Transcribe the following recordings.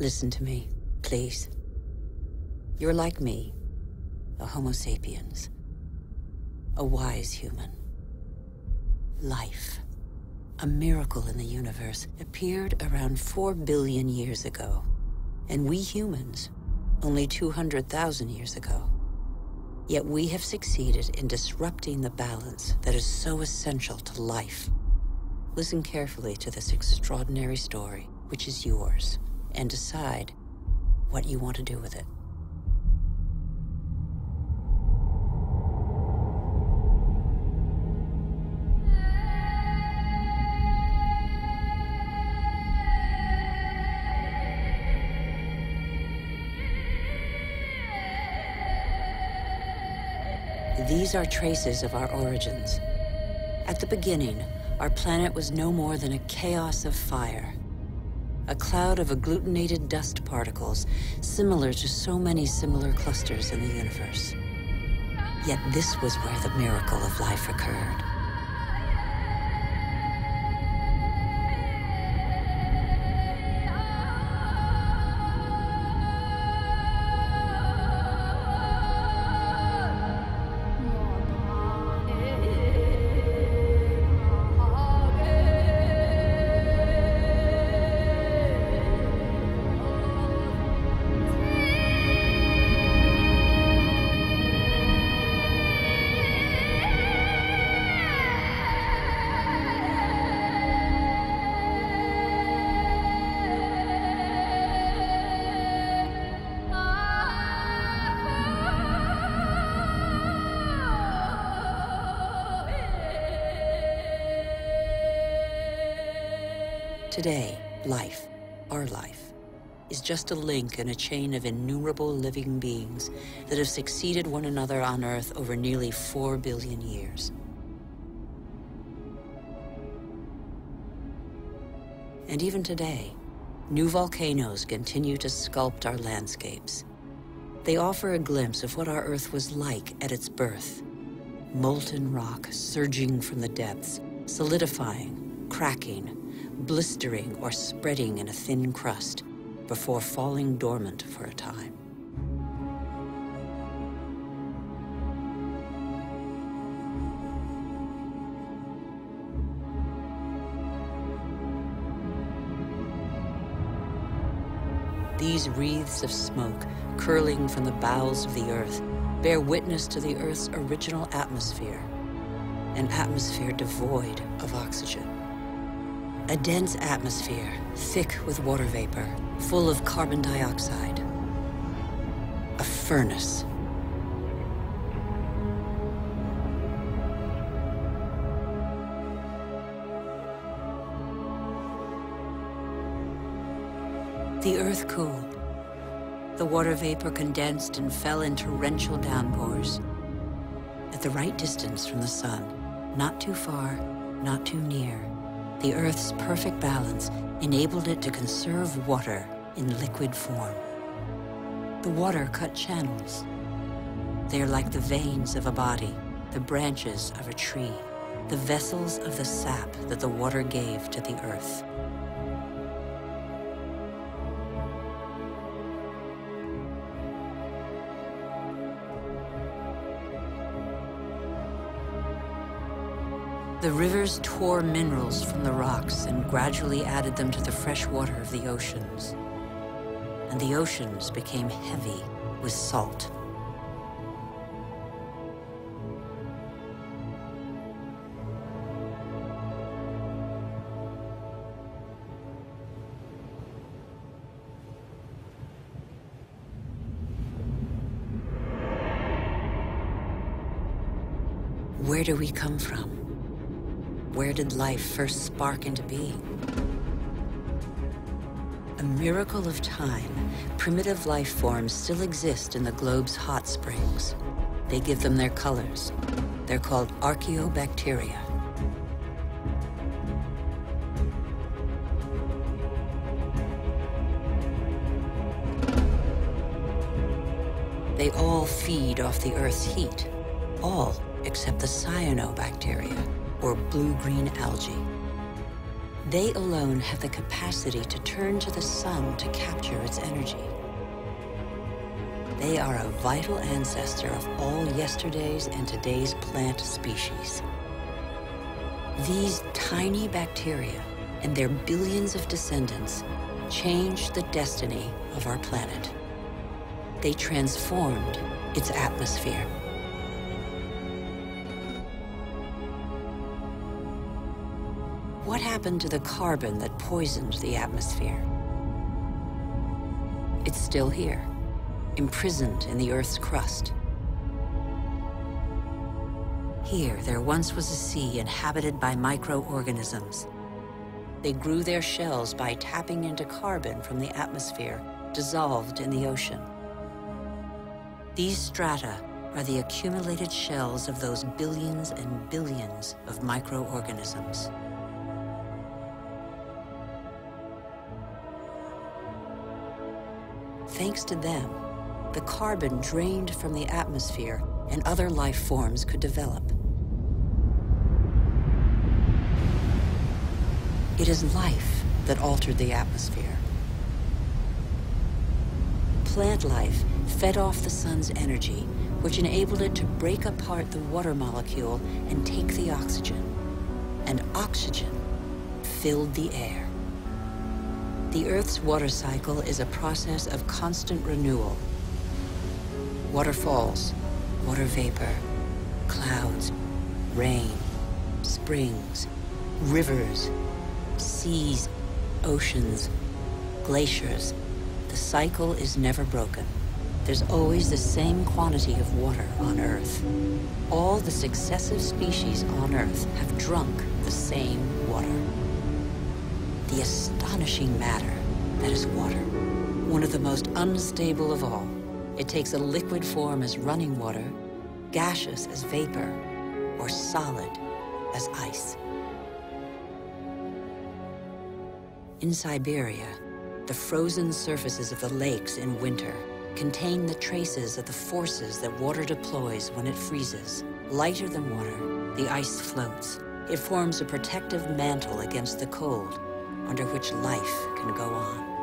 Listen to me, please. You're like me, a Homo sapiens. A wise human. Life, a miracle in the universe, appeared around 4 billion years ago. And we humans, only 200,000 years ago. Yet we have succeeded in disrupting the balance that is so essential to life. Listen carefully to this extraordinary story, which is yours, and decide what you want to do with it. These are traces of our origins. At the beginning, our planet was no more than a chaos of fire. A cloud of agglutinated dust particles, similar to so many similar clusters in the universe. Yet this was where the miracle of life occurred. Today, life, our life, is just a link in a chain of innumerable living beings that have succeeded one another on Earth over nearly 4 billion years. And even today, new volcanoes continue to sculpt our landscapes. They offer a glimpse of what our Earth was like at its birth. Molten rock surging from the depths, solidifying, cracking, blistering or spreading in a thin crust before falling dormant for a time. These wreaths of smoke curling from the bowels of the Earth bear witness to the Earth's original atmosphere, an atmosphere devoid of oxygen. A dense atmosphere, thick with water vapor, full of carbon dioxide. A furnace. The Earth cooled. The water vapor condensed and fell in torrential downpours. At the right distance from the sun, not too far, not too near, the Earth's perfect balance enabled it to conserve water in liquid form. The water cut channels. They are like the veins of a body, the branches of a tree, the vessels of the sap that the water gave to the Earth. The rivers tore minerals from the rocks and gradually added them to the fresh water of the oceans. And the oceans became heavy with salt. Where do we come from? Where did life first spark into being? A miracle of time, primitive life forms still exist in the globe's hot springs. They give them their colors. They're called archaeobacteria. They all feed off the Earth's heat. All except the cyanobacteria, or blue-green algae. They alone have the capacity to turn to the sun to capture its energy. They are a vital ancestor of all yesterday's and today's plant species. These tiny bacteria and their billions of descendants changed the destiny of our planet. They transformed its atmosphere. What happened to the carbon that poisoned the atmosphere? It's still here, imprisoned in the Earth's crust. Here, there once was a sea inhabited by microorganisms. They grew their shells by tapping into carbon from the atmosphere dissolved in the ocean. These strata are the accumulated shells of those billions and billions of microorganisms. Thanks to them, the carbon drained from the atmosphere and other life forms could develop. It is life that altered the atmosphere. Plant life fed off the sun's energy, which enabled it to break apart the water molecule and take the oxygen. And oxygen filled the air. The Earth's water cycle is a process of constant renewal. Waterfalls, water vapor, clouds, rain, springs, rivers, seas, oceans, glaciers. The cycle is never broken. There's always the same quantity of water on Earth. All the successive species on Earth have drunk the same water. The astonishing matter that is water, one of the most unstable of all. It takes a liquid form as running water, gaseous as vapor, or solid as ice. In Siberia, the frozen surfaces of the lakes in winter contain the traces of the forces that water deploys when it freezes. Lighter than water, the ice floats. It forms a protective mantle against the cold, under which life can go on.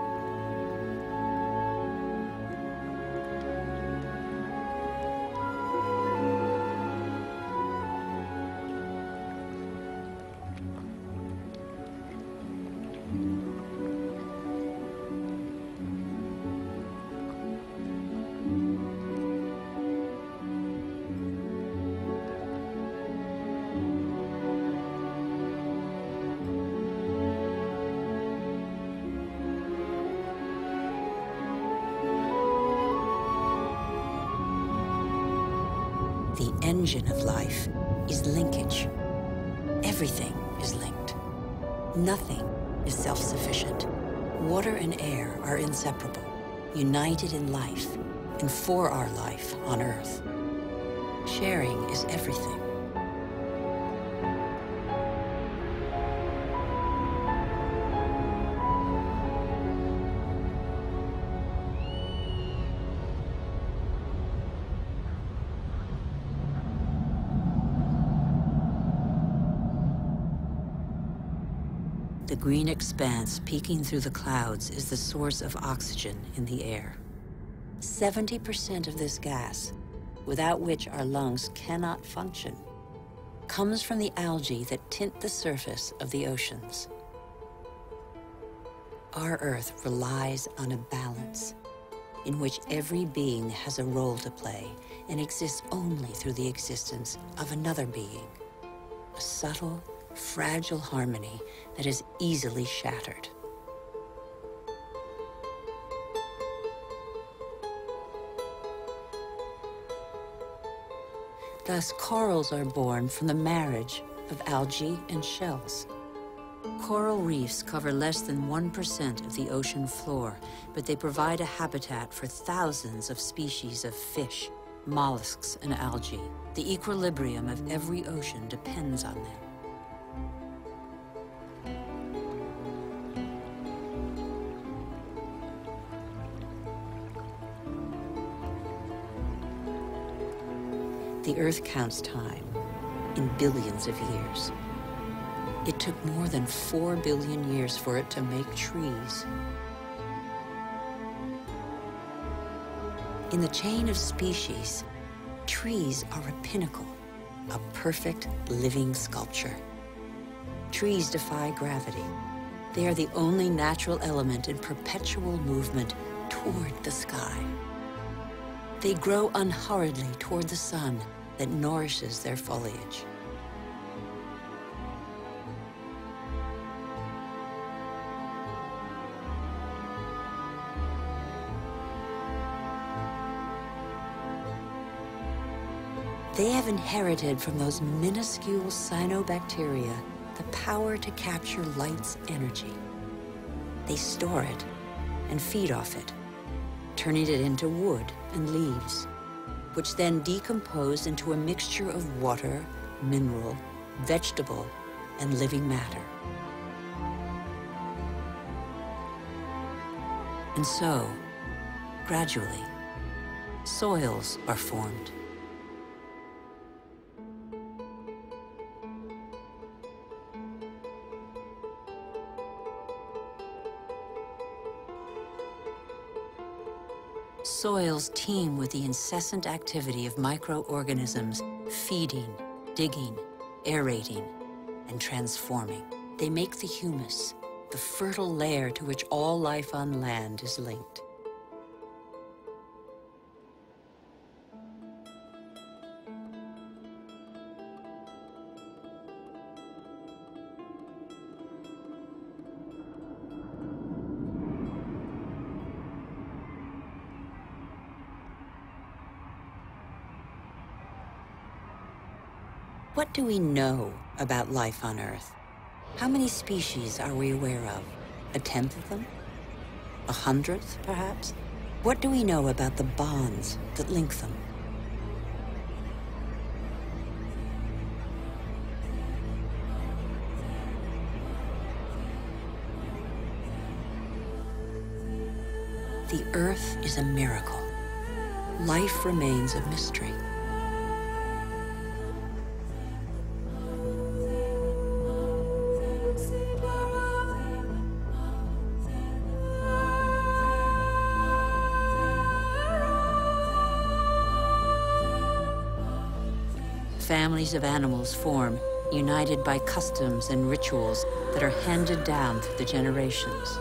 The engine of life is linkage. Everything is linked. Nothing is self-sufficient. Water and air are inseparable, united in life and for our life on Earth. Sharing is everything. The green expanse peeking through the clouds is the source of oxygen in the air. 70% of this gas, without which our lungs cannot function, comes from the algae that tint the surface of the oceans. Our Earth relies on a balance in which every being has a role to play and exists only through the existence of another being. A subtle, fragile harmony that is easily shattered. Thus, corals are born from the marriage of algae and shells. Coral reefs cover less than 1% of the ocean floor, but they provide a habitat for thousands of species of fish, mollusks, and algae. The equilibrium of every ocean depends on them. The Earth counts time in billions of years. It took more than 4 billion years for it to make trees. In the chain of species, trees are a pinnacle, a perfect living sculpture. Trees defy gravity. They are the only natural element in perpetual movement toward the sky. They grow unhurriedly toward the sun that nourishes their foliage. They have inherited from those minuscule cyanobacteria the power to capture light's energy. They store it and feed off it, turning it into wood and leaves, which then decompose into a mixture of water, mineral, vegetable, and living matter. And so, gradually, soils are formed. Soils teem with the incessant activity of microorganisms feeding, digging, aerating, and transforming. They make the humus, the fertile layer to which all life on land is linked. What do we know about life on Earth? How many species are we aware of? 1/10 of them? 100th, perhaps? What do we know about the bonds that link them? The Earth is a miracle. Life remains a mystery. Families of animals form, united by customs and rituals that are handed down through the generations.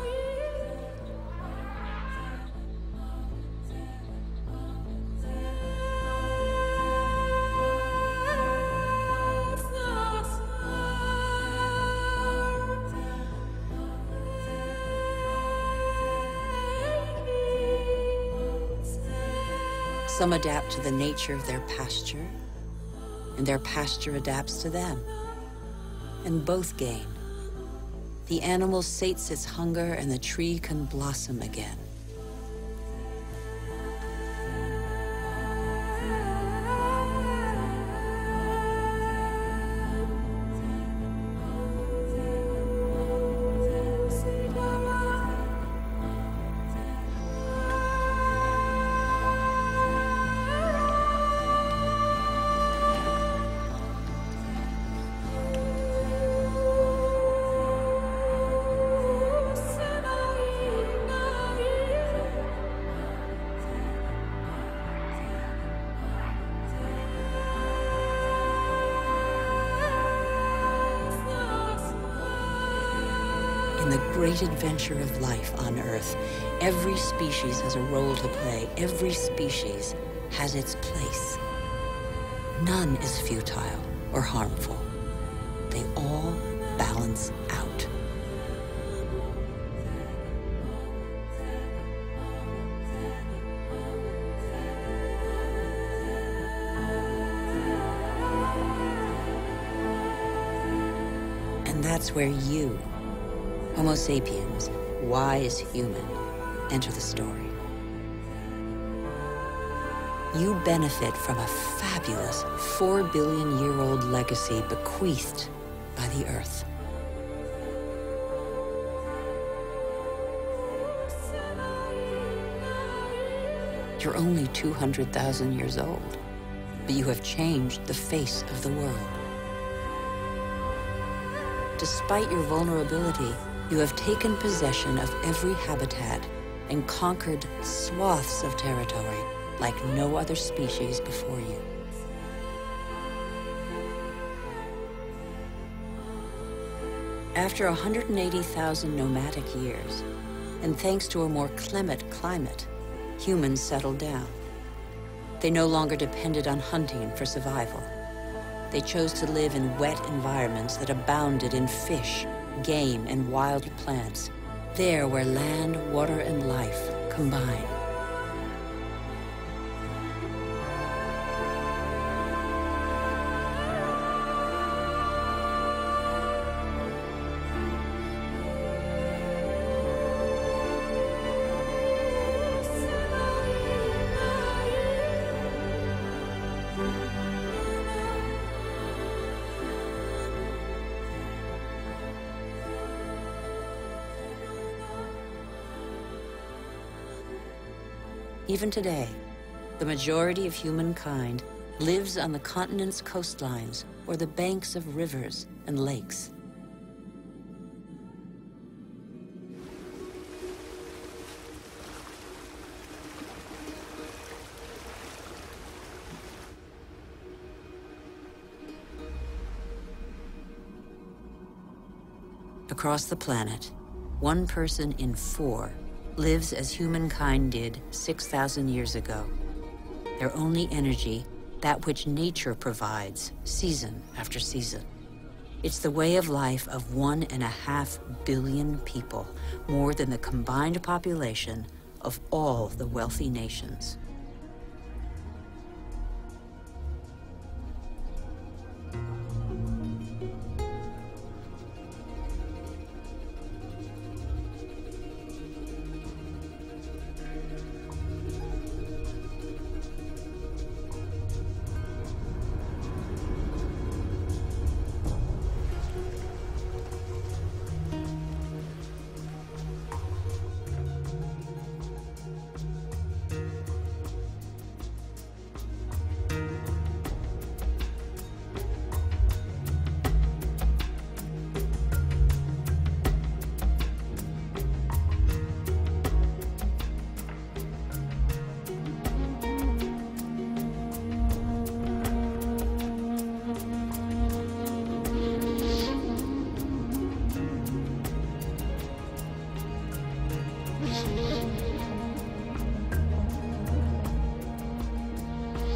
Some adapt to the nature of their pasture, and their pasture adapts to them. And both gain. The animal sates its hunger, and the tree can blossom again. In the great adventure of life on Earth, every species has a role to play. Every species has its place. None is futile or harmful. They all balance out. And that's where you, Homo sapiens, wise human, enter the story. You benefit from a fabulous 4 billion-year-old legacy bequeathed by the Earth. You're only 200,000 years old, but you have changed the face of the world. despite your vulnerability, you have taken possession of every habitat and conquered swaths of territory like no other species before you. After 180,000 nomadic years, and thanks to a more clement climate, humans settled down. They no longer depended on hunting for survival. They chose to live in wet environments that abounded in fish, game, and wild plants, there where land, water, and life combine. Even today, the majority of humankind lives on the continent's coastlines or the banks of rivers and lakes. Across the planet, 1 person in 4 lives as humankind did 6,000 years ago. Their only energy, that which nature provides, season after season. It's the way of life of 1.5 billion people, more than the combined population of all the wealthy nations.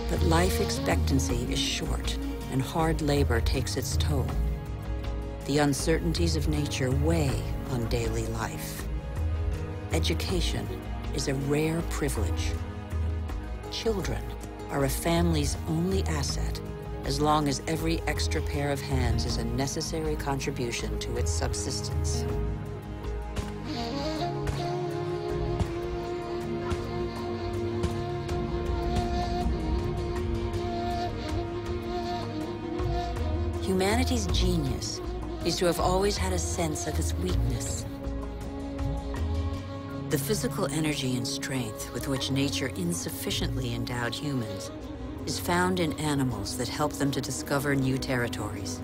But life expectancy is short, and hard labor takes its toll. The uncertainties of nature weigh on daily life. Education is a rare privilege. Children are a family's only asset, as long as every extra pair of hands is a necessary contribution to its subsistence. Humanity's genius is to have always had a sense of its weakness. The physical energy and strength with which nature insufficiently endowed humans is found in animals that help them to discover new territories.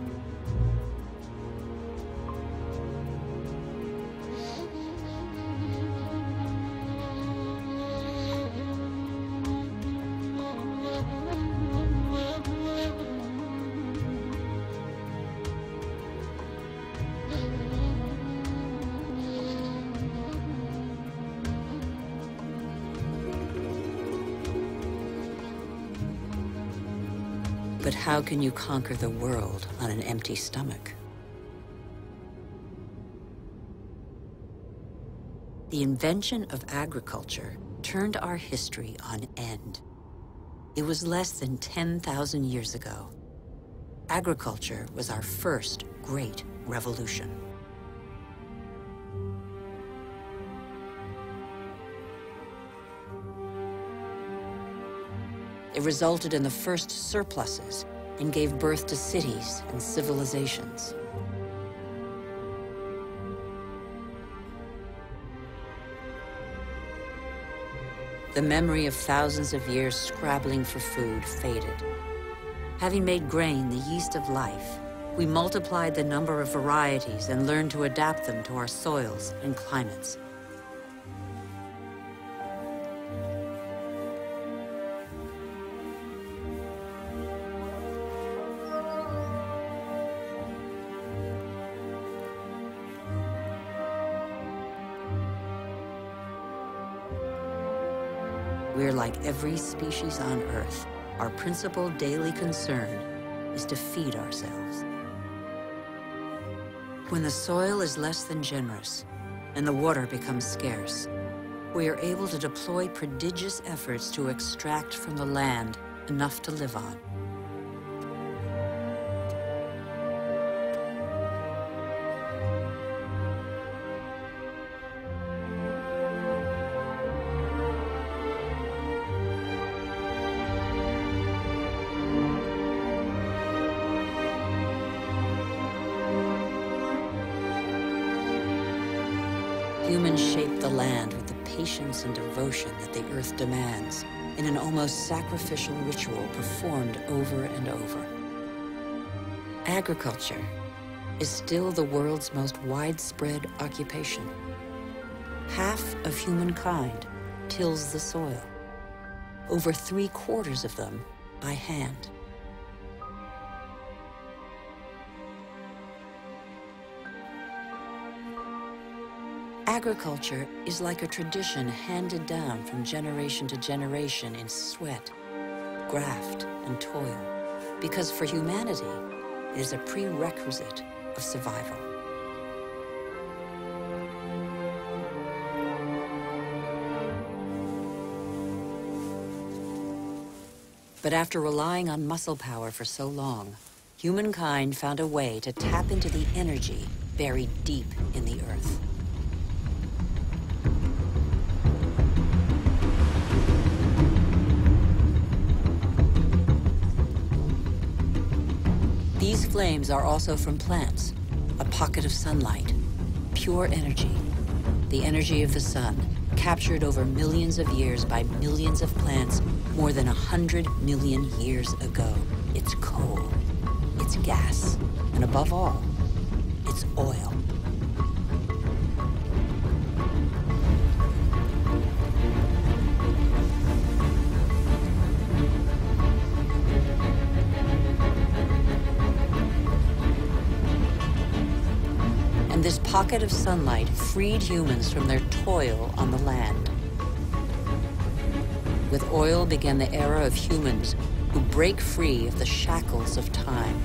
But how can you conquer the world on an empty stomach? The invention of agriculture turned our history on end. It was less than 10,000 years ago. Agriculture was our first great revolution. It resulted in the first surpluses and gave birth to cities and civilizations. The memory of thousands of years scrabbling for food faded. Having made grain the yeast of life, We multiplied the number of varieties and learned to adapt them to our soils and climates. We're like every species on Earth. Our principal daily concern is to feed ourselves. When the soil is less than generous and the water becomes scarce, we are able to deploy prodigious efforts to extract from the land enough to live on. Humans shape the land with the patience and devotion that the earth demands in an almost sacrificial ritual performed over and over. Agriculture is still the world's most widespread occupation. Half of humankind tills the soil, over 3/4 of them by hand. Agriculture is like a tradition handed down from generation to generation in sweat, graft, and toil, because for humanity, it is a prerequisite of survival. But after relying on muscle power for so long, humankind found a way to tap into the energy buried deep in the earth. These flames are also from plants, a pocket of sunlight, pure energy, the energy of the sun, captured over millions of years by millions of plants more than 100 million years ago. It's coal, it's gas, and above all, it's oil. And this pocket of sunlight freed humans from their toil on the land. With oil began the era of humans who break free of the shackles of time.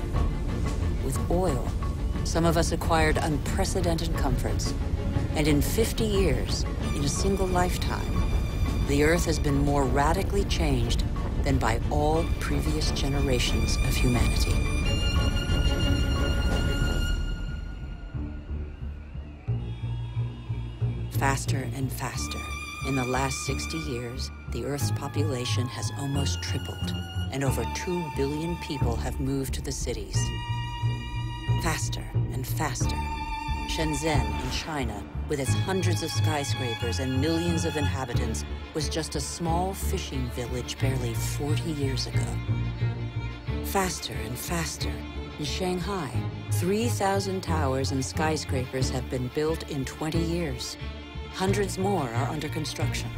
With oil, some of us acquired unprecedented comforts. And in 50 years, in a single lifetime, the Earth has been more radically changed than by all previous generations of humanity. Faster and faster. In the last 60 years, the Earth's population has almost tripled, and over 2 billion people have moved to the cities. Faster and faster. Shenzhen in China, with its hundreds of skyscrapers and millions of inhabitants, was just a small fishing village barely 40 years ago. Faster and faster. In Shanghai, 3,000 towers and skyscrapers have been built in 20 years. Hundreds more are under construction.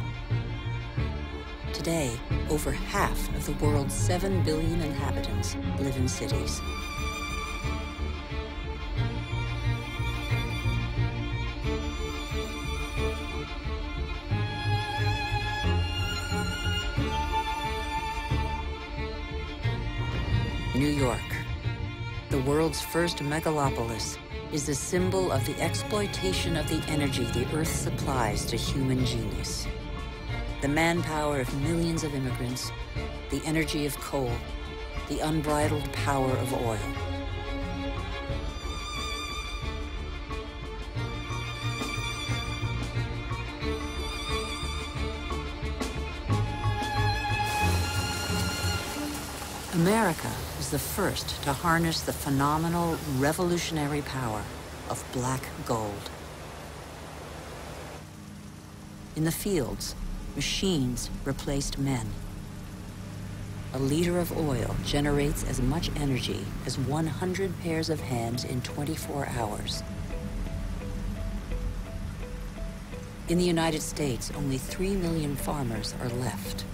Today, over half of the world's 7 billion inhabitants live in cities. New York, the world's first megalopolis, is the symbol of the exploitation of the energy the Earth supplies to human genius. The manpower of millions of immigrants, the energy of coal, the unbridled power of oil. America was the first to harness the phenomenal, revolutionary power of black gold. In the fields, machines replaced men. a liter of oil generates as much energy as 100 pairs of hands in 24 hours. In the United States, only 3 million farmers are left.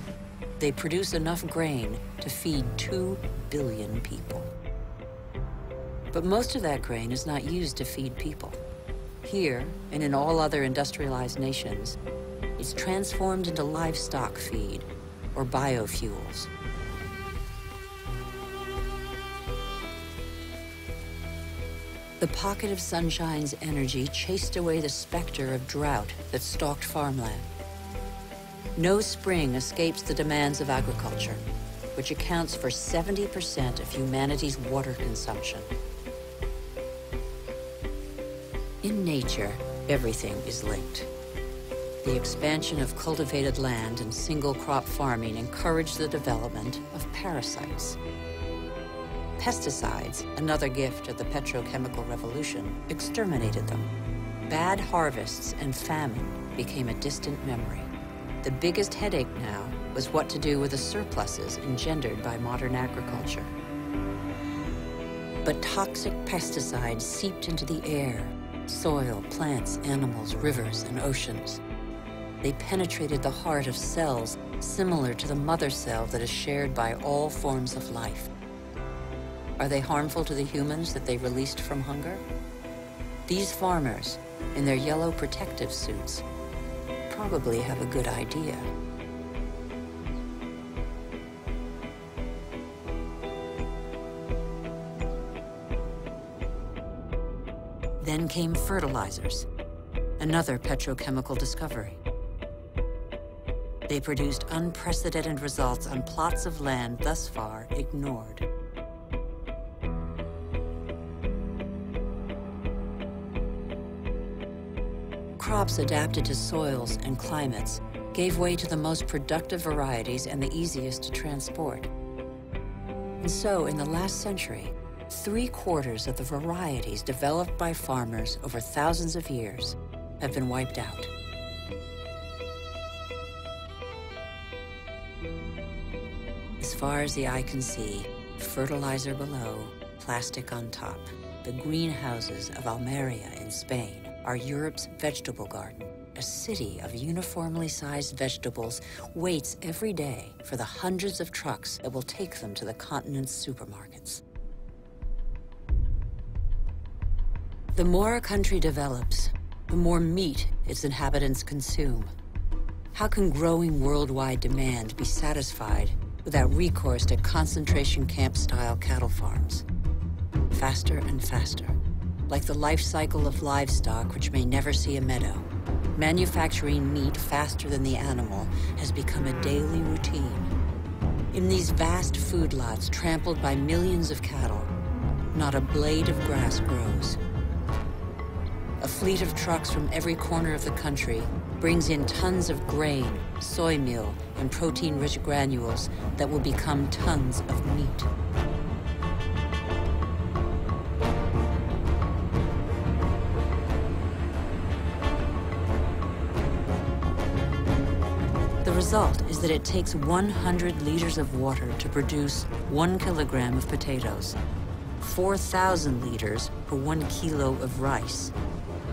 They produce enough grain to feed 2 billion people. But most of that grain is not used to feed people. Here, and in all other industrialized nations, it's transformed into livestock feed or biofuels. The pocket of sunshine's energy chased away the specter of drought that stalked farmland. No spring escapes the demands of agriculture, which accounts for 70% of humanity's water consumption. In nature, everything is linked. The expansion of cultivated land and single-crop farming encouraged the development of parasites. Pesticides, another gift of the petrochemical revolution, exterminated them. Bad harvests and famine became a distant memory. The biggest headache now was what to do with the surpluses engendered by modern agriculture. But toxic pesticides seeped into the air, soil, plants, animals, rivers, and oceans. They penetrated the heart of cells similar to the mother cell that is shared by all forms of life. Are they harmful to the humans that they released from hunger? These farmers, in their yellow protective suits, probably have a good idea. Then came fertilizers, another petrochemical discovery. They produced unprecedented results on plots of land thus far ignored. Crops adapted to soils and climates gave way to the most productive varieties and the easiest to transport. And so, in the last century, 3/4 of the varieties developed by farmers over thousands of years have been wiped out. As far as the eye can see, fertilizer below, plastic on top. The greenhouses of Almeria in Spain are Europe's vegetable garden. A city of uniformly sized vegetables waits every day for the hundreds of trucks that will take them to the continent's supermarkets. The more a country develops, the more meat its inhabitants consume. How can growing worldwide demand be satisfied without recourse to concentration camp-style cattle farms? Faster and faster, like the life cycle of livestock which may never see a meadow. Manufacturing meat faster than the animal has become a daily routine. In these vast food lots trampled by millions of cattle, not a blade of grass grows. A fleet of trucks from every corner of the country brings in tons of grain, soy meal, and protein-rich granules that will become tons of meat. The result is that it takes 100 liters of water to produce 1 kilogram of potatoes, 4,000 liters for 1 kilo of rice,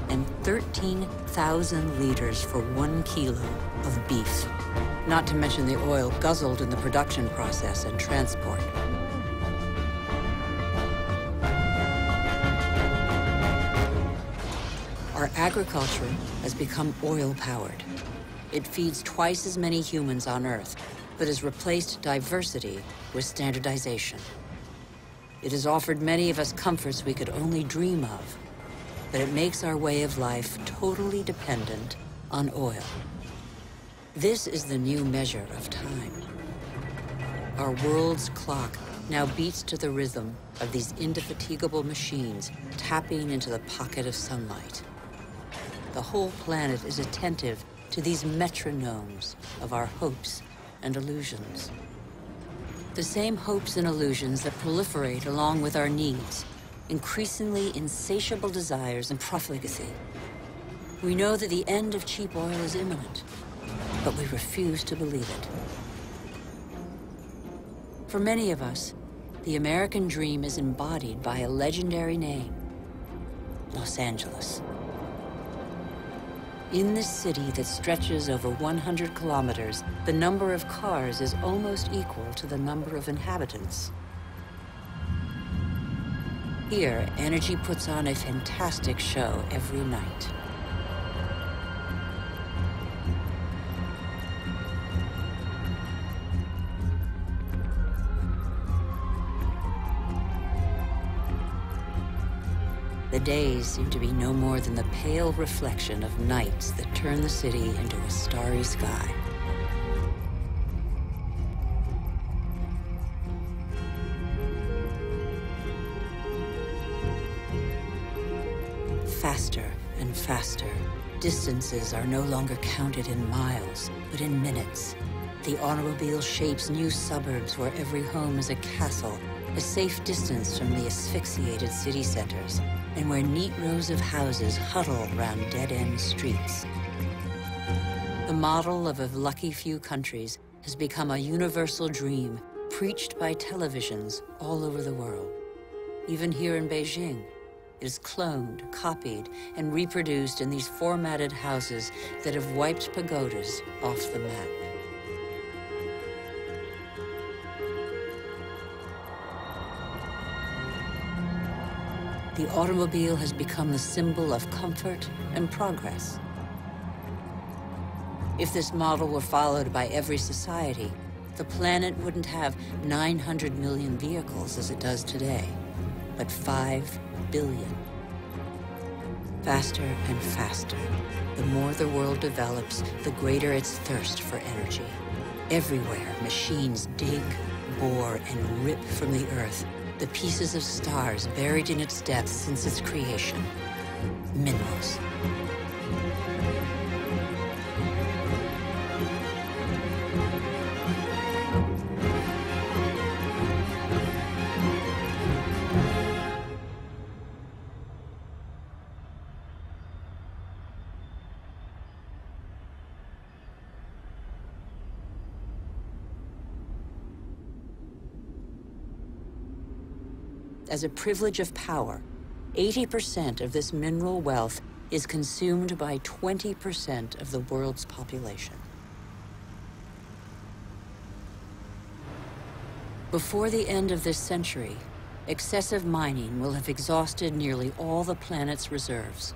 and 13,000 liters for 1 kilo of beef, not to mention the oil guzzled in the production process and transport. Our agriculture has become oil-powered. It feeds twice as many humans on Earth, but has replaced diversity with standardization. It has offered many of us comforts we could only dream of, but it makes our way of life totally dependent on oil. This is the new measure of time. Our world's clock now beats to the rhythm of these indefatigable machines tapping into the pocket of sunlight. The whole planet is attentive to these metronomes of our hopes and illusions. The same hopes and illusions that proliferate along with our needs, increasingly insatiable desires and profligacy. We know that the end of cheap oil is imminent, but we refuse to believe it. For many of us, the American dream is embodied by a legendary name, Los Angeles. In this city that stretches over 100 kilometers, the number of cars is almost equal to the number of inhabitants. Here, energy puts on a fantastic show every night. The days seem to be no more than the pale reflection of nights that turn the city into a starry sky. Faster and faster. Distances are no longer counted in miles, but in minutes. The automobile shapes new suburbs where every home is a castle, a safe distance from the asphyxiated city centers, and where neat rows of houses huddle around dead-end streets. The model of a lucky few countries has become a universal dream preached by televisions all over the world. Even here in Beijing, it is cloned, copied, and reproduced in these formatted houses that have wiped pagodas off the map. The automobile has become the symbol of comfort and progress. If this model were followed by every society, the planet wouldn't have 900 million vehicles as it does today, but 5 billion. Faster and faster. The more the world develops, the greater its thirst for energy. Everywhere, machines dig, bore, and rip from the earth the pieces of stars buried in its depths since its creation. Minerals. As a privilege of power, 80% of this mineral wealth is consumed by 20% of the world's population. Before the end of this century, excessive mining will have exhausted nearly all the planet's reserves.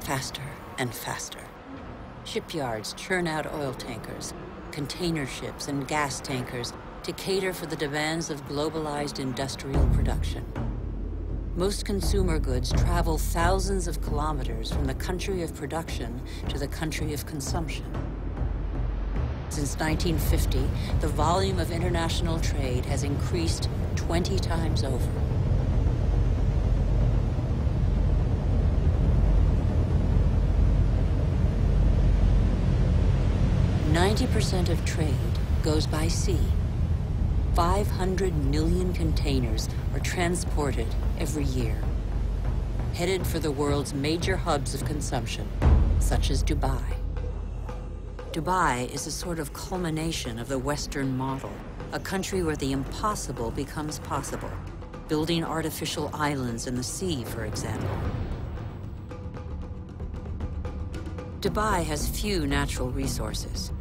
Faster and faster. Shipyards churn out oil tankers, container ships, and gas tankers to cater for the demands of globalized industrial production. Most consumer goods travel thousands of kilometers from the country of production to the country of consumption. Since 1950, the volume of international trade has increased 20 times over. 90% of trade goes by sea. 500 million containers are transported every year, headed for the world's major hubs of consumption, such as Dubai. Dubai is a sort of culmination of the Western model, a country where the impossible becomes possible, building artificial islands in the sea, for example. Dubai has few natural resources,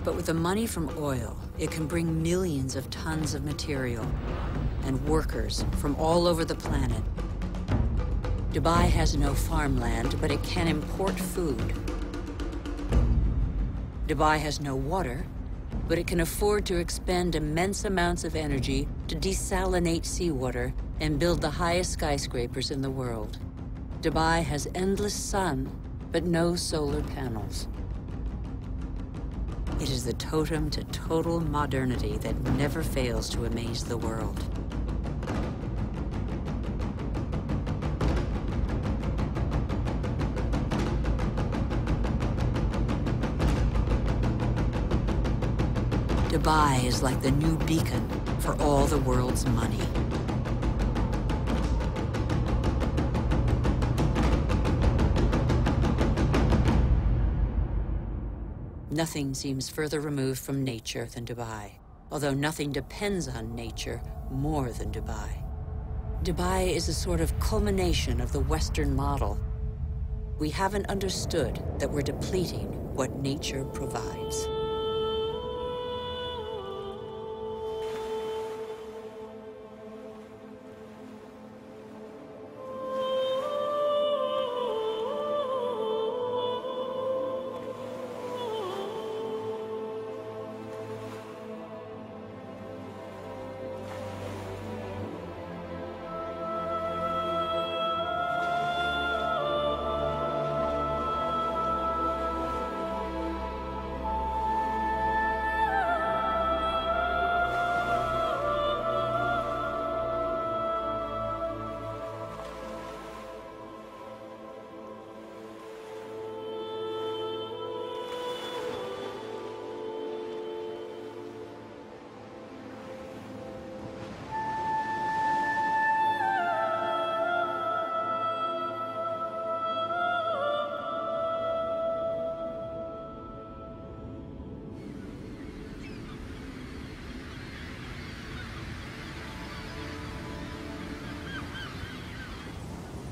but with the money from oil, it can bring millions of tons of material and workers from all over the planet. Dubai has no farmland, but it can import food. Dubai has no water, but it can afford to expend immense amounts of energy to desalinate seawater and build the highest skyscrapers in the world. Dubai has endless sun, but no solar panels. It is the totem to total modernity that never fails to amaze the world. Dubai is like the new beacon for all the world's money. Nothing seems further removed from nature than Dubai, although nothing depends on nature more than Dubai. Dubai is a sort of culmination of the Western model. We haven't understood that we're depleting what nature provides.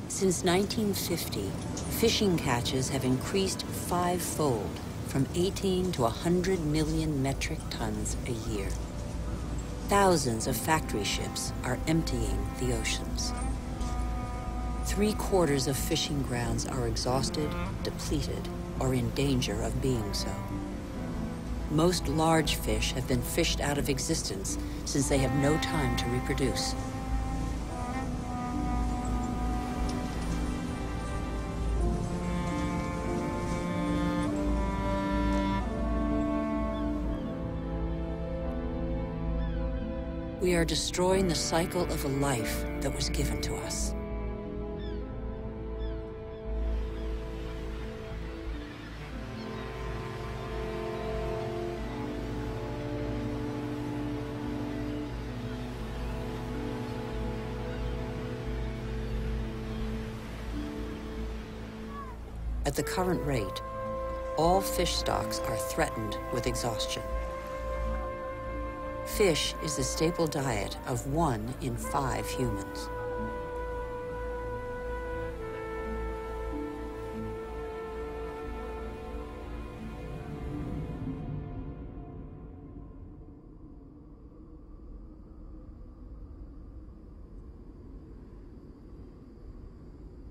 Since 1950, fishing catches have increased five-fold, from 18 to 100 million metric tons a year. Thousands of factory ships are emptying the oceans. 3/4 of fishing grounds are exhausted, depleted, or in danger of being so. Most large fish have been fished out of existence since they have no time to reproduce. We are destroying the cycle of a life that was given to us. At the current rate, all fish stocks are threatened with exhaustion. Fish is the staple diet of 1 in 5 humans.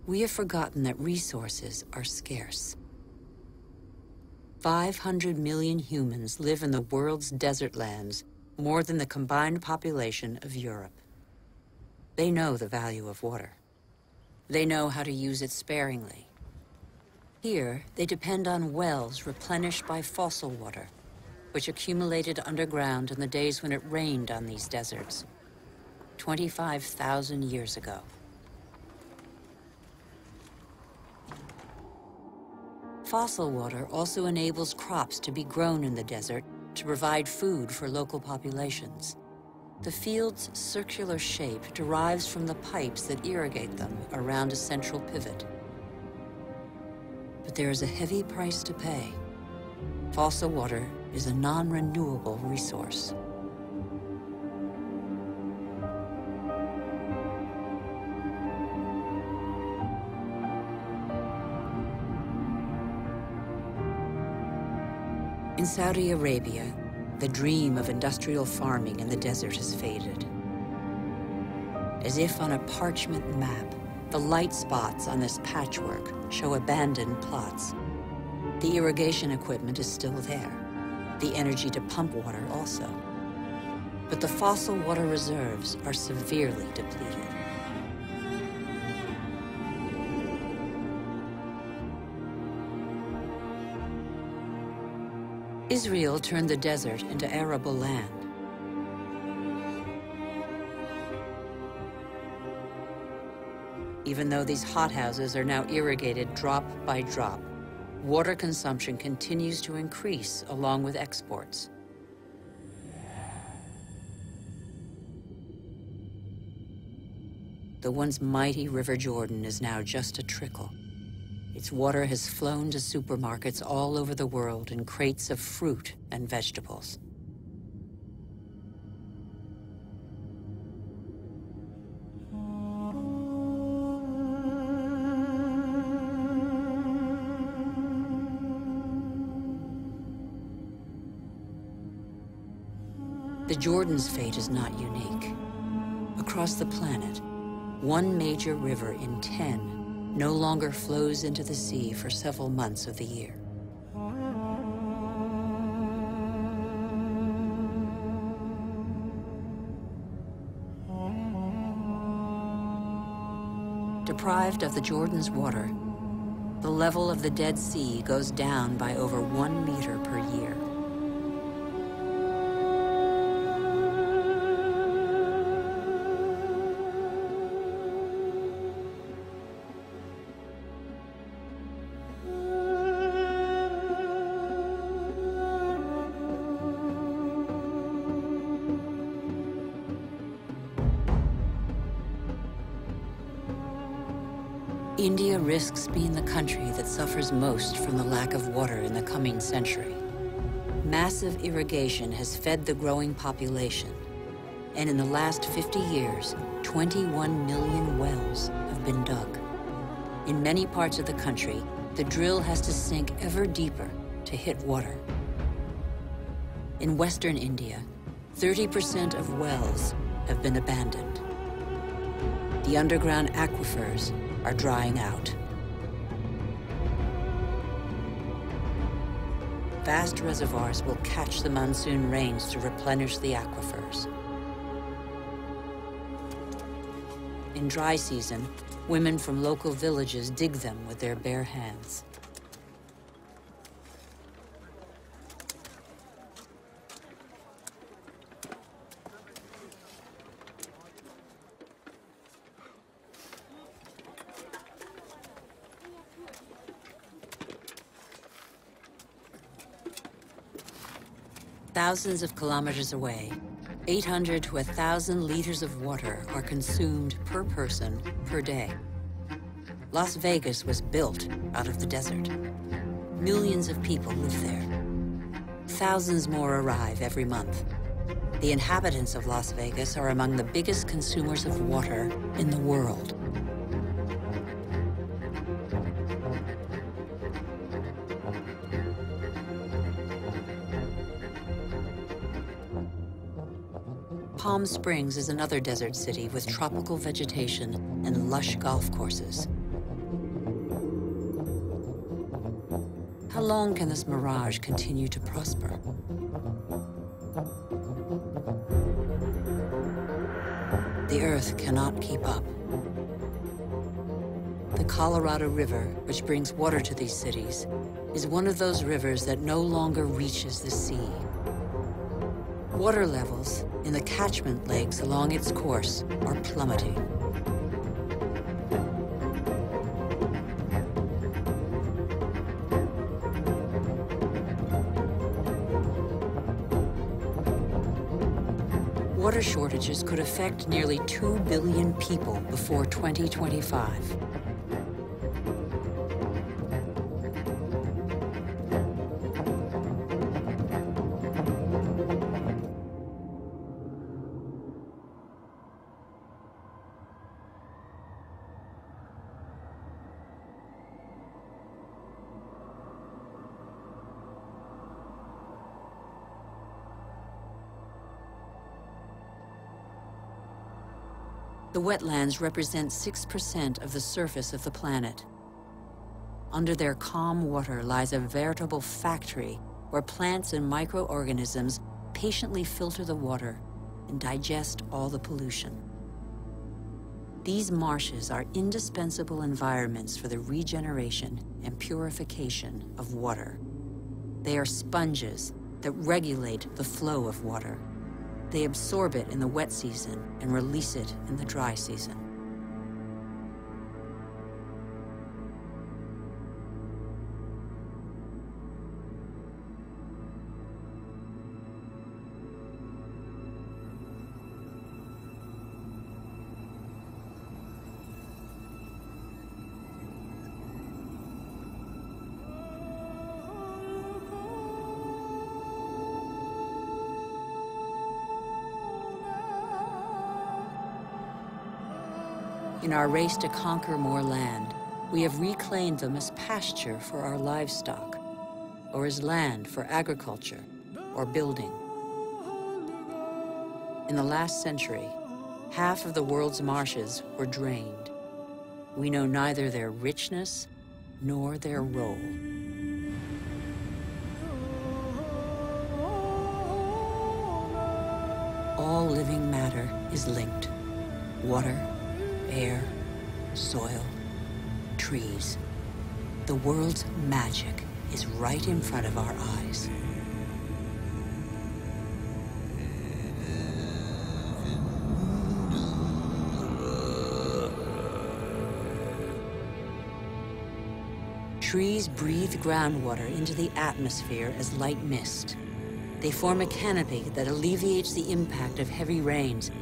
We have forgotten that resources are scarce. 500 million humans live in the world's desert lands, more than the combined population of Europe. They know the value of water. They know how to use it sparingly. Here, they depend on wells replenished by fossil water, which accumulated underground in the days when it rained on these deserts, 25,000 years ago. Fossil water also enables crops to be grown in the desert to provide food for local populations. The field's circular shape derives from the pipes that irrigate them around a central pivot. But there is a heavy price to pay. Fossil water is a non-renewable resource. In Saudi Arabia, the dream of industrial farming in the desert has faded. As if on a parchment map, the light spots on this patchwork show abandoned plots. The irrigation equipment is still there, the energy to pump water also. But the fossil water reserves are severely depleted. Israel turned the desert into arable land. Even though these hothouses are now irrigated drop by drop, water consumption continues to increase along with exports. the once mighty River Jordan is now just a trickle. Its water has flown to supermarkets all over the world in crates of fruit and vegetables. The Jordan's fate is not unique. Across the planet, one major river in 10 no longer flows into the sea for several months of the year. Deprived of the Jordan's water, the level of the Dead Sea goes down by over 1 meter per year. India risks being the country that suffers most from the lack of water in the coming century. Massive irrigation has fed the growing population, and in the last 50 years, 21 million wells have been dug. In many parts of the country, the drill has to sink ever deeper to hit water. In western India, 30% of wells have been abandoned. The underground aquifers are drying out. Vast reservoirs will catch the monsoon rains to replenish the aquifers. In dry season, women from local villages dig them with their bare hands. Thousands of kilometers away, 800 to 1,000 liters of water are consumed per person per day. Las Vegas was built out of the desert. Millions of people live there. Thousands more arrive every month. The inhabitants of Las Vegas are among the biggest consumers of water in the world. Palm Springs is another desert city with tropical vegetation and lush golf courses. How long can this mirage continue to prosper? The Earth cannot keep up. The Colorado River, which brings water to these cities, is one of those rivers that no longer reaches the sea. Water levels in the catchment lakes along its course are plummeting. Water shortages could affect nearly 2 billion people before 2025. The wetlands represent 6% of the surface of the planet. Under their calm water lies a veritable factory where plants and microorganisms patiently filter the water and digest all the pollution. These marshes are indispensable environments for the regeneration and purification of water. They are sponges that regulate the flow of water. They absorb it in the wet season and release it in the dry season. In our race to conquer more land, we have reclaimed them as pasture for our livestock, or as land for agriculture or building. In the last century, half of the world's marshes were drained. We know neither their richness nor their role. All living matter is linked. Water, air, soil, trees. The world's magic is right in front of our eyes. Trees breathe groundwater into the atmosphere as light mist. They form a canopy that alleviates the impact of heavy rains.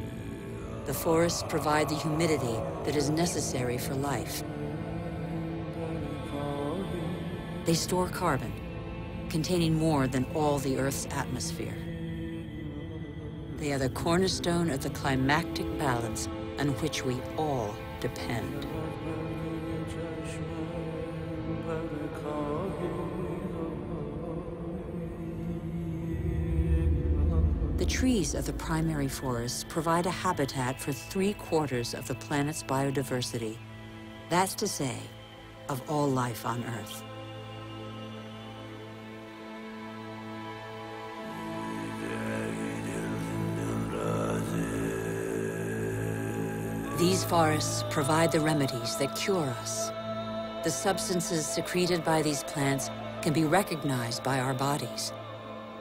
The forests provide the humidity that is necessary for life. They store carbon, containing more than all the Earth's atmosphere. They are the cornerstone of the climactic balance on which we all depend. The trees of the primary forests provide a habitat for 3/4 of the planet's biodiversity. That's to say, of all life on Earth. These forests provide the remedies that cure us. The substances secreted by these plants can be recognized by our bodies.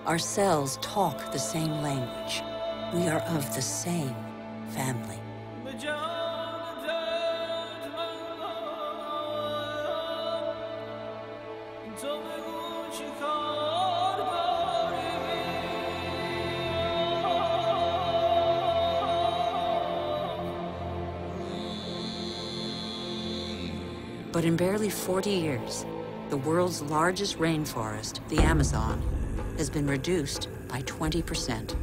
Our cells talk the same language. We are of the same family. But in barely 40 years, the world's largest rainforest, the Amazon, has been reduced by 20%.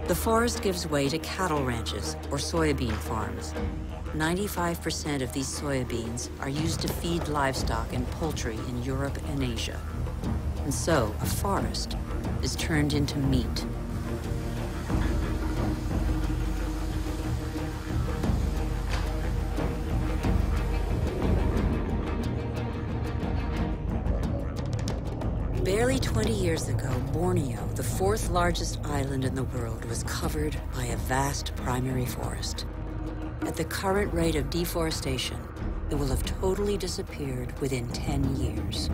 The forest gives way to cattle ranches or soybean farms. 95% of these soybeans are used to feed livestock and poultry in Europe and Asia. And so, a forest is turned into meat. Barely 20 years ago, Borneo, the 4th largest island in the world, was covered by a vast primary forest. At the current rate of deforestation, it will have totally disappeared within 10 years.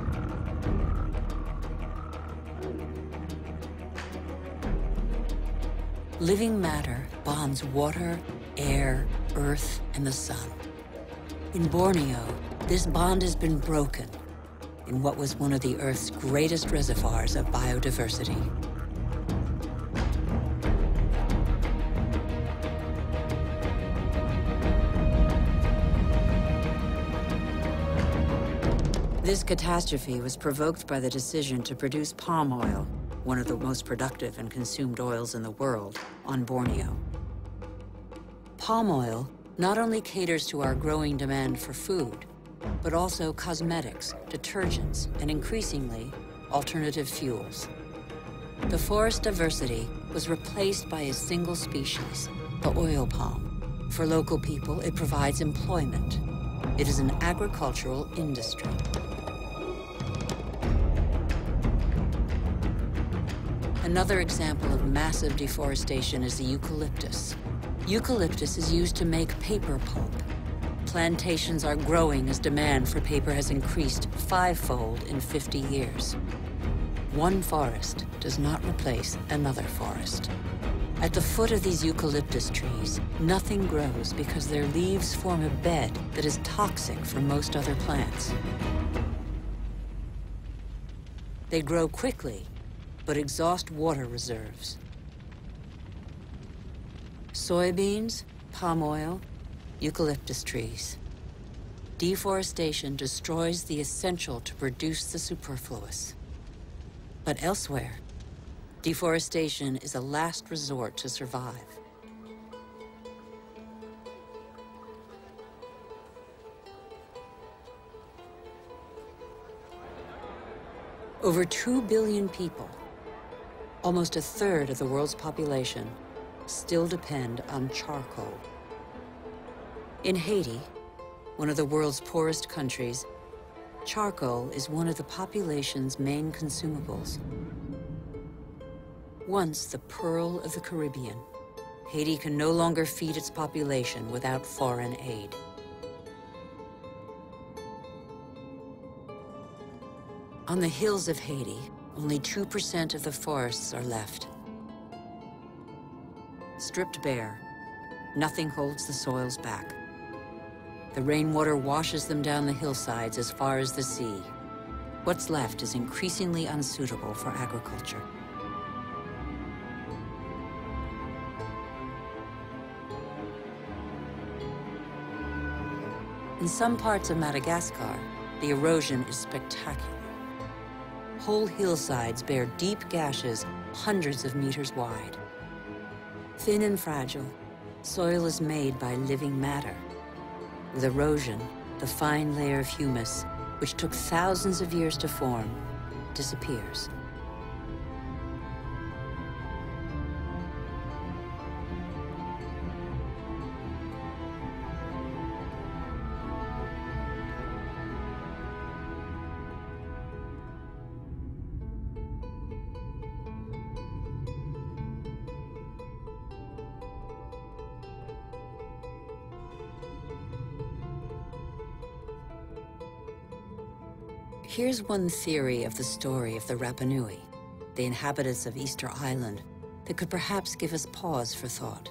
Living matter bonds water, air, earth, and the sun. In Borneo, this bond has been broken in what was one of the Earth's greatest reservoirs of biodiversity. This catastrophe was provoked by the decision to produce palm oil, one of the most productive and consumed oils in the world, on Borneo. Palm oil not only caters to our growing demand for food, but also cosmetics, detergents, and increasingly, alternative fuels. The forest diversity was replaced by a single species, the oil palm. For local people, it provides employment. It is an agricultural industry. Another example of massive deforestation is the eucalyptus. Eucalyptus is used to make paper pulp. Plantations are growing as demand for paper has increased 5-fold in 50 years. One forest does not replace another forest. At the foot of these eucalyptus trees, nothing grows because their leaves form a bed that is toxic for most other plants. They grow quickly, but exhaust water reserves. Soybeans, palm oil, eucalyptus trees. Deforestation destroys the essential to produce the superfluous. But elsewhere, deforestation is a last resort to survive. Over 2 billion people, almost a third of the world's population, still depend on charcoal. In Haiti, one of the world's poorest countries, charcoal is one of the population's main consumables. Once the pearl of the Caribbean, Haiti can no longer feed its population without foreign aid. On the hills of Haiti, only 2% of the forests are left. Stripped bare, nothing holds the soils back. The rainwater washes them down the hillsides as far as the sea. What's left is increasingly unsuitable for agriculture. In some parts of Madagascar, the erosion is spectacular. Whole hillsides bear deep gashes hundreds of meters wide. Thin and fragile, soil is made by living matter. With erosion, the fine layer of humus, which took thousands of years to form, disappears. Here's one theory of the story of the Rapa Nui, the inhabitants of Easter Island, that could perhaps give us pause for thought.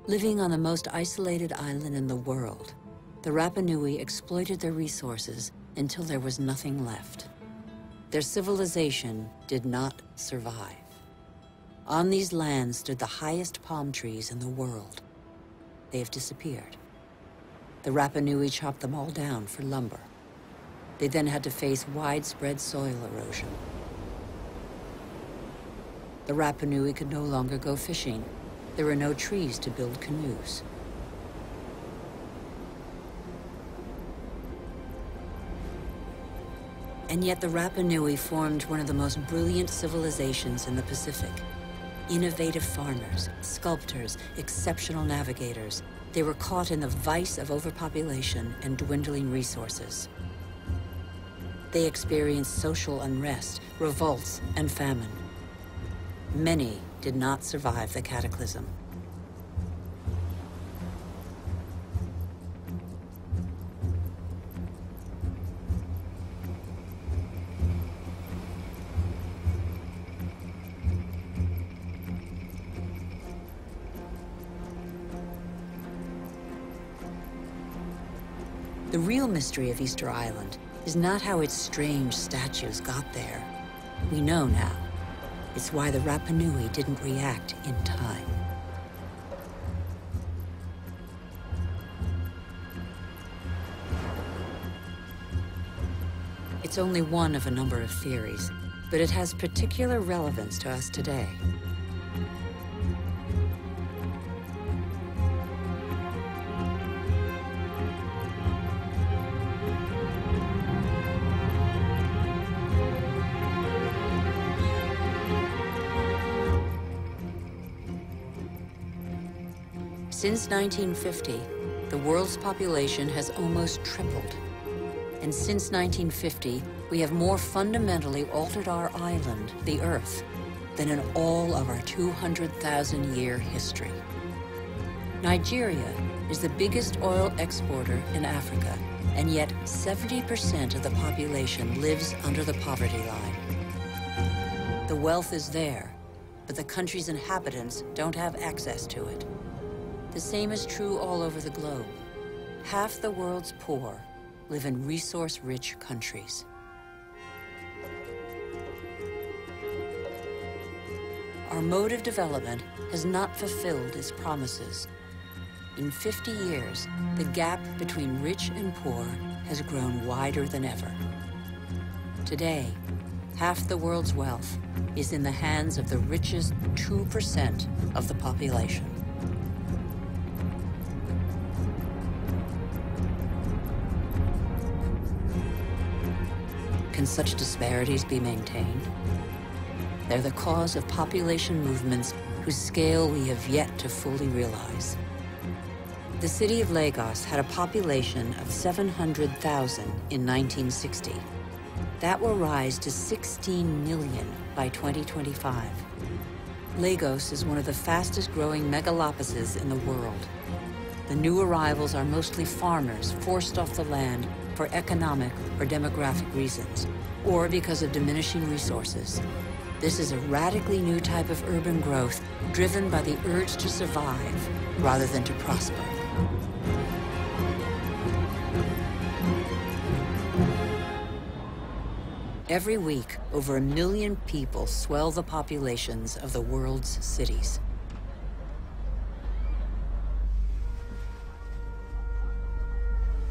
Living on the most isolated island in the world, the Rapa Nui exploited their resources until there was nothing left. Their civilization did not survive. On these lands stood the highest palm trees in the world. They have disappeared. The Rapa Nui chopped them all down for lumber. They then had to face widespread soil erosion. The Rapa Nui could no longer go fishing. There were no trees to build canoes. And yet the Rapa Nui formed one of the most brilliant civilizations in the Pacific. Innovative farmers, sculptors, exceptional navigators. They were caught in the vice of overpopulation and dwindling resources. They experienced social unrest, revolts, and famine. Many did not survive the cataclysm. The real mystery of Easter Island is not how its strange statues got there. We know now. It's why the Rapa Nui didn't react in time. It's only one of a number of theories, but it has particular relevance to us today. Since 1950, the world's population has almost tripled. And since 1950, we have more fundamentally altered our island, the Earth, than in all of our 200,000-year history. Nigeria is the biggest oil exporter in Africa, and yet 70% of the population lives under the poverty line. The wealth is there, but the country's inhabitants don't have access to it. The same is true all over the globe. Half the world's poor live in resource-rich countries. Our mode of development has not fulfilled its promises. in 50 years, the gap between rich and poor has grown wider than ever. Today, half the world's wealth is in the hands of the richest 2% of the population. Can such disparities be maintained? They're the cause of population movements whose scale we have yet to fully realize. The city of Lagos had a population of 700,000 in 1960. That will rise to 16 million by 2025. Lagos is one of the fastest growing megalopolises in the world. The new arrivals are mostly farmers forced off the land for economic or demographic reasons, or because of diminishing resources. This is a radically new type of urban growth driven by the urge to survive rather than to prosper. Every week, over 1 million people swell the populations of the world's cities.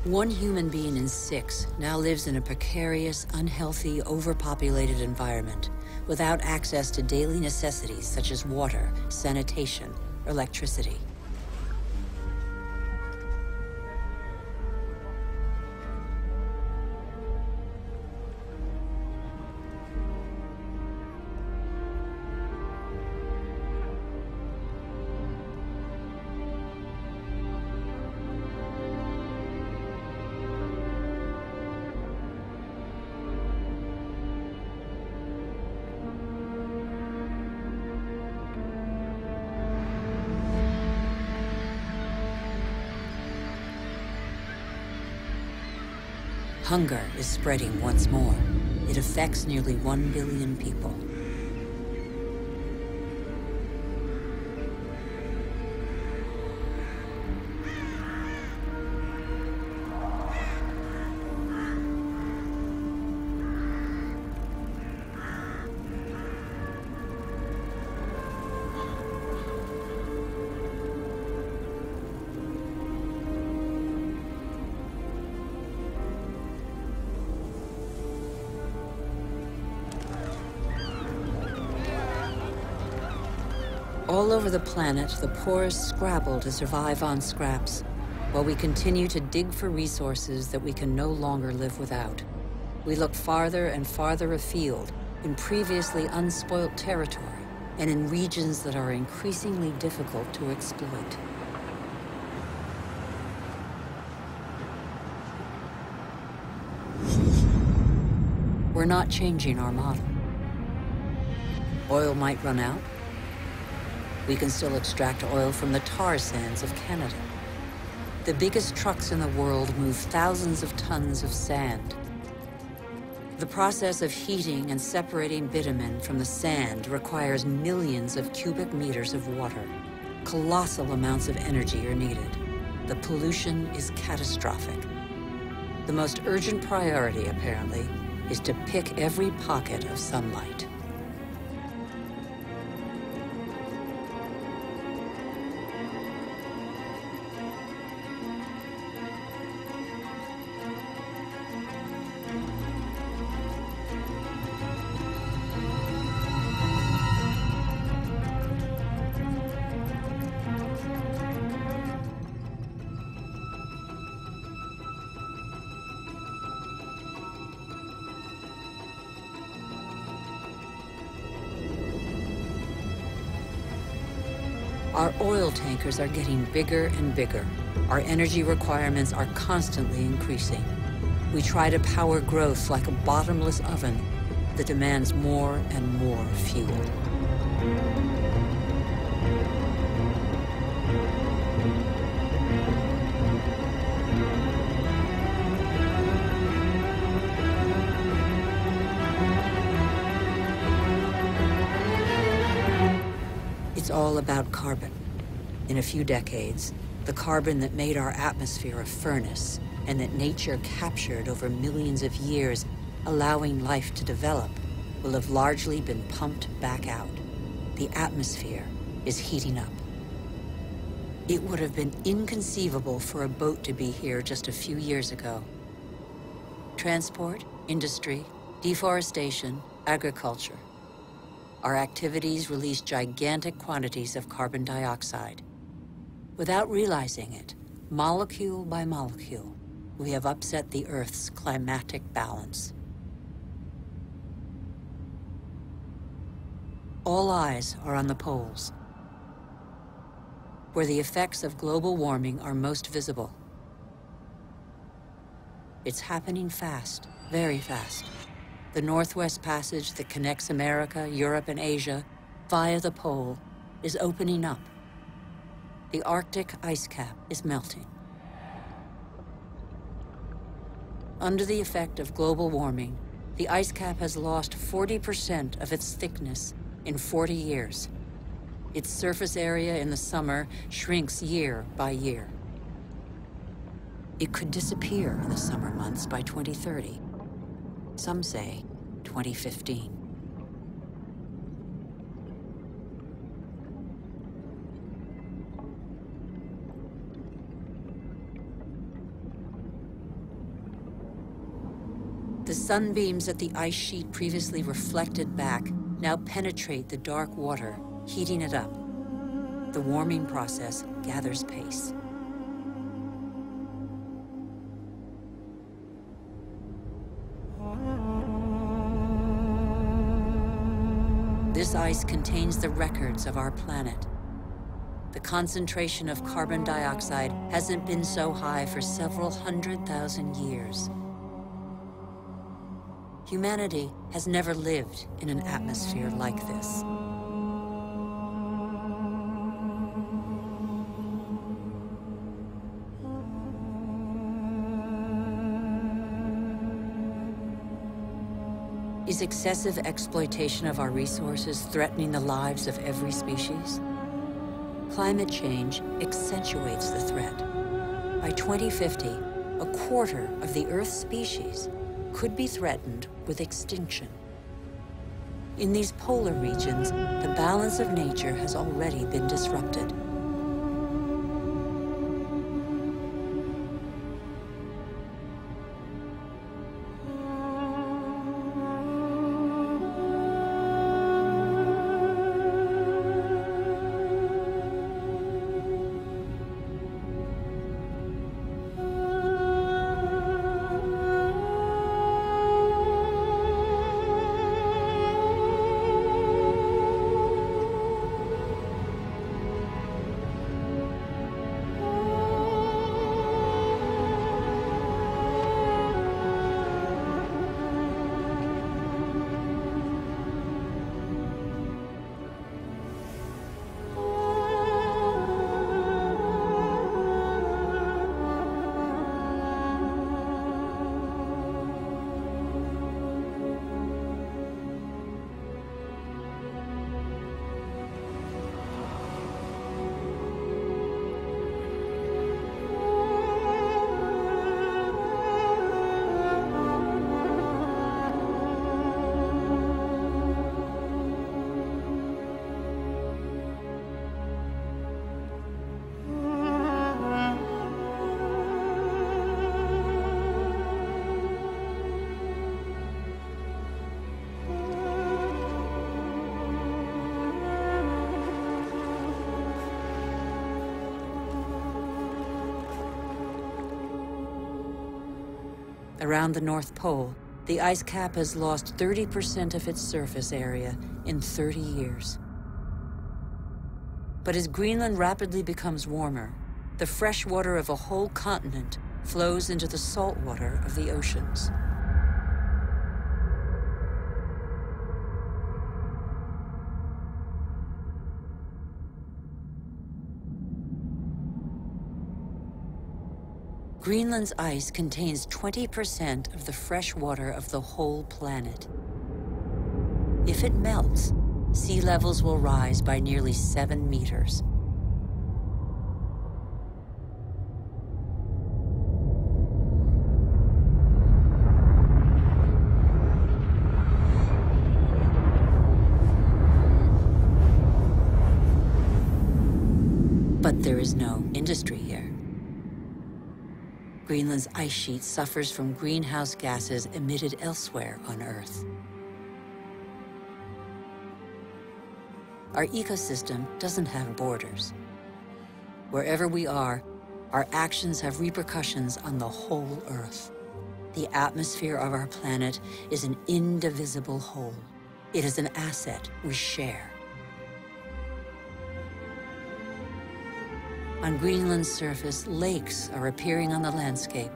One human being in 6 now lives in a precarious, unhealthy, overpopulated environment without access to daily necessities such as water, sanitation, or electricity. Hunger is spreading once more. It affects nearly 1 billion people. All over the planet, the poorest scrabble to survive on scraps, while we continue to dig for resources that we can no longer live without. We look farther and farther afield, in previously unspoilt territory, and in regions that are increasingly difficult to exploit. We're not changing our model. Oil might run out. We can still extract oil from the tar sands of Canada. The biggest trucks in the world move thousands of tons of sand. The process of heating and separating bitumen from the sand requires millions of cubic meters of water. Colossal amounts of energy are needed. The pollution is catastrophic. The most urgent priority, apparently, is to pick every pocket of sunlight. Our oil tankers are getting bigger and bigger. Our energy requirements are constantly increasing. We try to power growth like a bottomless oven that demands more and more fuel. It's all about carbon. In a few decades, the carbon that made our atmosphere a furnace and that nature captured over millions of years, allowing life to develop, will have largely been pumped back out. The atmosphere is heating up. It would have been inconceivable for a boat to be here just a few years ago. Transport, industry, deforestation, agriculture. Our activities release gigantic quantities of carbon dioxide. Without realizing it, molecule by molecule, we have upset the Earth's climatic balance. All eyes are on the poles, where the effects of global warming are most visible. It's happening fast, very fast. The Northwest Passage that connects America, Europe, and Asia via the pole is opening up. The Arctic ice cap is melting. Under the effect of global warming, the ice cap has lost 40% of its thickness in 40 years. Its surface area in the summer shrinks year by year. It could disappear in the summer months by 2030. Some say 2015. The sunbeams that the ice sheet previously reflected back now penetrate the dark water, heating it up. The warming process gathers pace. This ice contains the records of our planet. The concentration of carbon dioxide hasn't been so high for several 100,000 years. Humanity has never lived in an atmosphere like this. Is excessive exploitation of our resources threatening the lives of every species? Climate change accentuates the threat. By 2050, a quarter of the Earth's species could be threatened with extinction. In these polar regions, the balance of nature has already been disrupted. Around the North Pole, the ice cap has lost 30% of its surface area in 30 years. But as Greenland rapidly becomes warmer, the fresh water of a whole continent flows into the salt water of the oceans. Greenland's ice contains 20% of the fresh water of the whole planet. If it melts, sea levels will rise by nearly 7 meters. But there is no industry here. Greenland's ice sheet suffers from greenhouse gases emitted elsewhere on Earth. Our ecosystem doesn't have borders. Wherever we are, our actions have repercussions on the whole Earth. The atmosphere of our planet is an indivisible whole. It is an asset we share. On Greenland's surface, lakes are appearing on the landscape.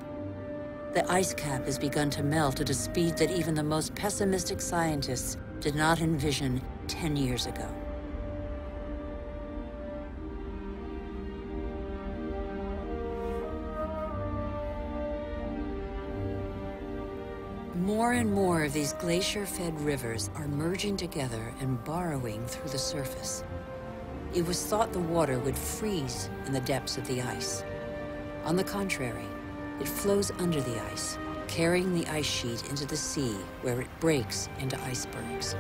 The ice cap has begun to melt at a speed that even the most pessimistic scientists did not envision 10 years ago. More and more of these glacier-fed rivers are merging together and burrowing through the surface. It was thought the water would freeze in the depths of the ice. On the contrary, it flows under the ice, carrying the ice sheet into the sea, where it breaks into icebergs.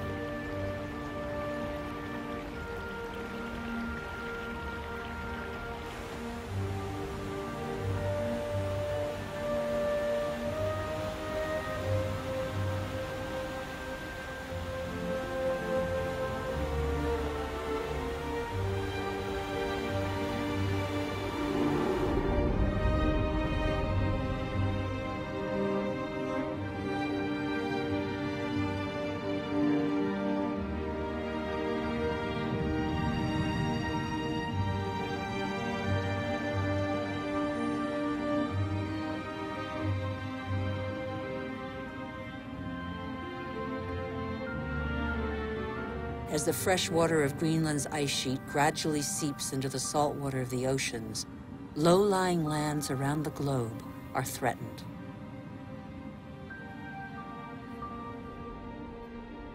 As the fresh water of Greenland's ice sheet gradually seeps into the salt water of the oceans, low-lying lands around the globe are threatened.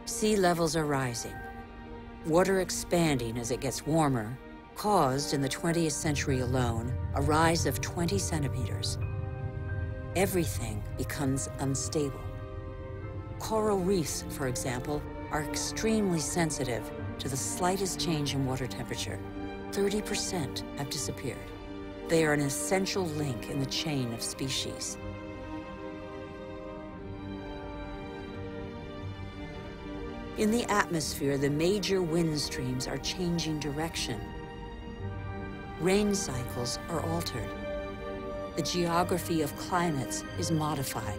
Sea levels are rising, water expanding as it gets warmer, caused in the 20th century alone a rise of 20 centimeters. Everything becomes unstable. Coral reefs, for example, are extremely sensitive to the slightest change in water temperature. 30% have disappeared. They are an essential link in the chain of species. In the atmosphere, the major wind streams are changing direction. Rain cycles are altered. The geography of climates is modified.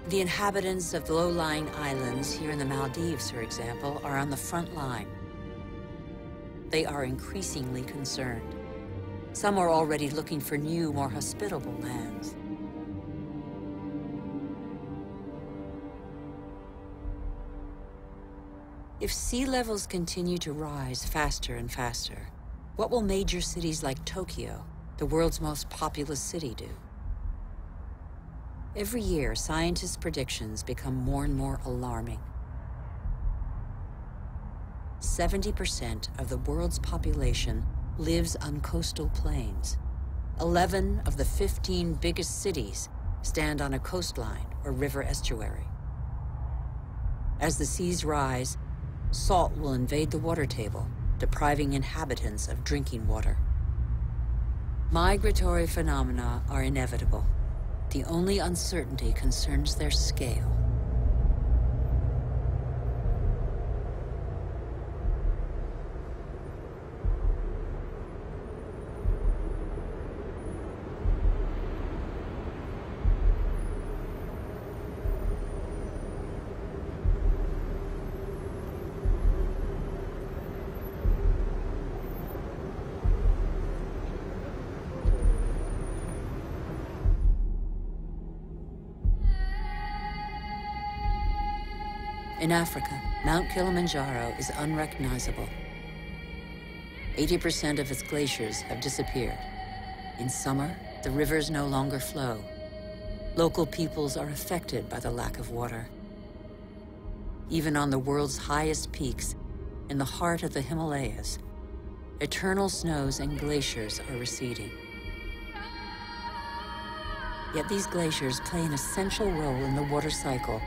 The inhabitants of the low-lying islands here in the Maldives, for example, are on the front line. They are increasingly concerned. Some are already looking for new, more hospitable lands. If sea levels continue to rise faster and faster, what will major cities like Tokyo, the world's most populous city, do? Every year, scientists' predictions become more and more alarming. 70% of the world's population lives on coastal plains. 11 of the 15 biggest cities stand on a coastline or river estuary. As the seas rise, salt will invade the water table, depriving inhabitants of drinking water. Migratory phenomena are inevitable. The only uncertainty concerns their scale. In Africa, Mount Kilimanjaro is unrecognizable. 80% of its glaciers have disappeared. In summer, the rivers no longer flow. Local peoples are affected by the lack of water. Even on the world's highest peaks, in the heart of the Himalayas, eternal snows and glaciers are receding. Yet these glaciers play an essential role in the water cycle.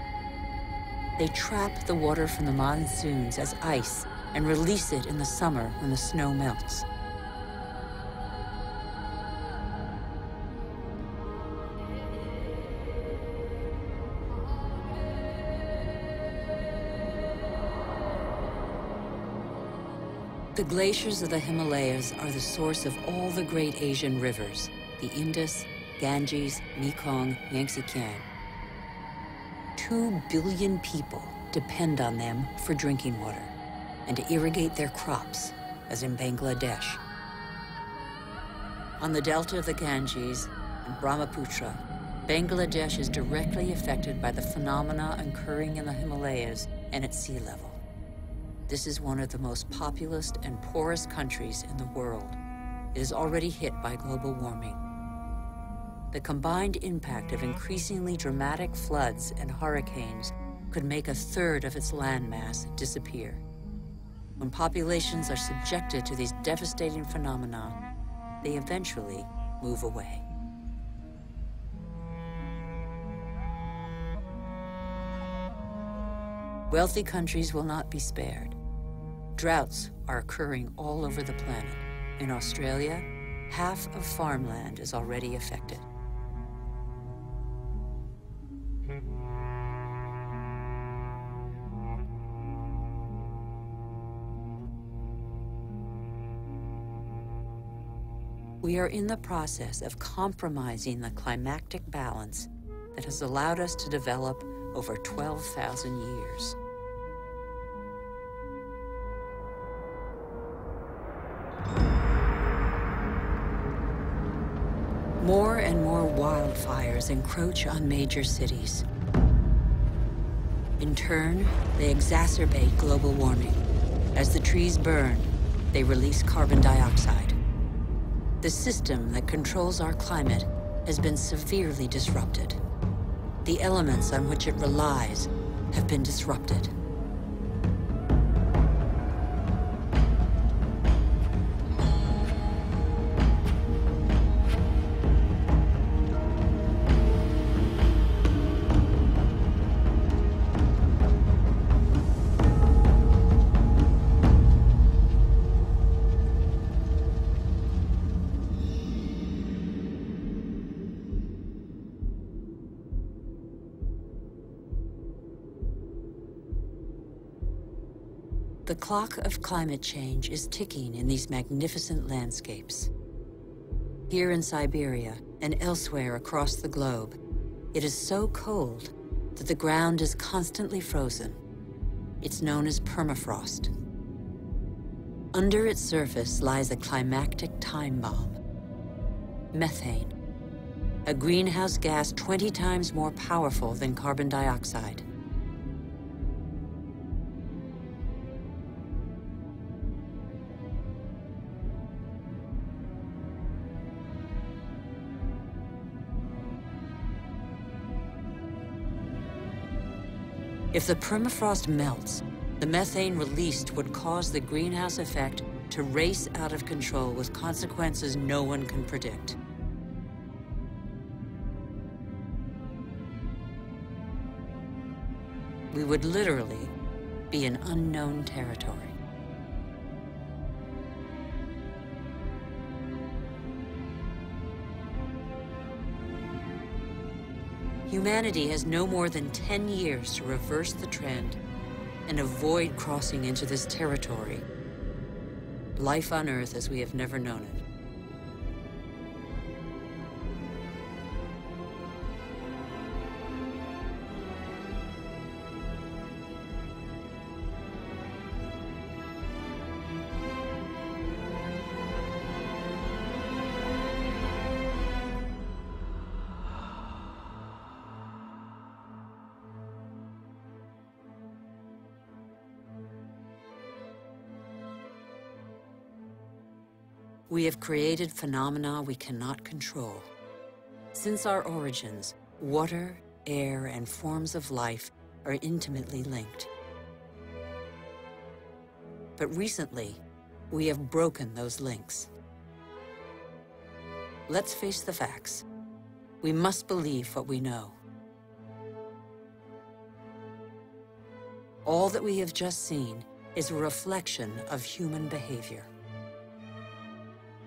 They trap the water from the monsoons as ice and release it in the summer when the snow melts. The glaciers of the Himalayas are the source of all the great Asian rivers, the Indus, Ganges, Mekong, Yangtze Kiang. 2 billion people depend on them for drinking water and to irrigate their crops, as in Bangladesh. On the delta of the Ganges and Brahmaputra, Bangladesh is directly affected by the phenomena occurring in the Himalayas and at sea level. This is one of the most populous and poorest countries in the world. It is already hit by global warming. The combined impact of increasingly dramatic floods and hurricanes could make a third of its landmass disappear. When populations are subjected to these devastating phenomena, they eventually move away. Wealthy countries will not be spared. Droughts are occurring all over the planet. In Australia, half of farmland is already affected. We are in the process of compromising the climactic balance that has allowed us to develop over 12,000 years. More and more wildfires encroach on major cities. In turn, they exacerbate global warming. As the trees burn, they release carbon dioxide. The system that controls our climate has been severely disrupted. The elements on which it relies have been disrupted. The clock of climate change is ticking in these magnificent landscapes. Here in Siberia and elsewhere across the globe, it is so cold that the ground is constantly frozen. It's known as permafrost. Under its surface lies a climactic time bomb: methane, a greenhouse gas 20 times more powerful than carbon dioxide. If the permafrost melts, the methane released would cause the greenhouse effect to race out of control with consequences no one can predict. We would literally be in unknown territory. Humanity has no more than 10 years to reverse the trend and avoid crossing into this territory. Life on Earth as we have never known it. We have created phenomena we cannot control. Since our origins, water, air, and forms of life are intimately linked. But recently, we have broken those links. Let's face the facts. We must believe what we know. All that we have just seen is a reflection of human behavior.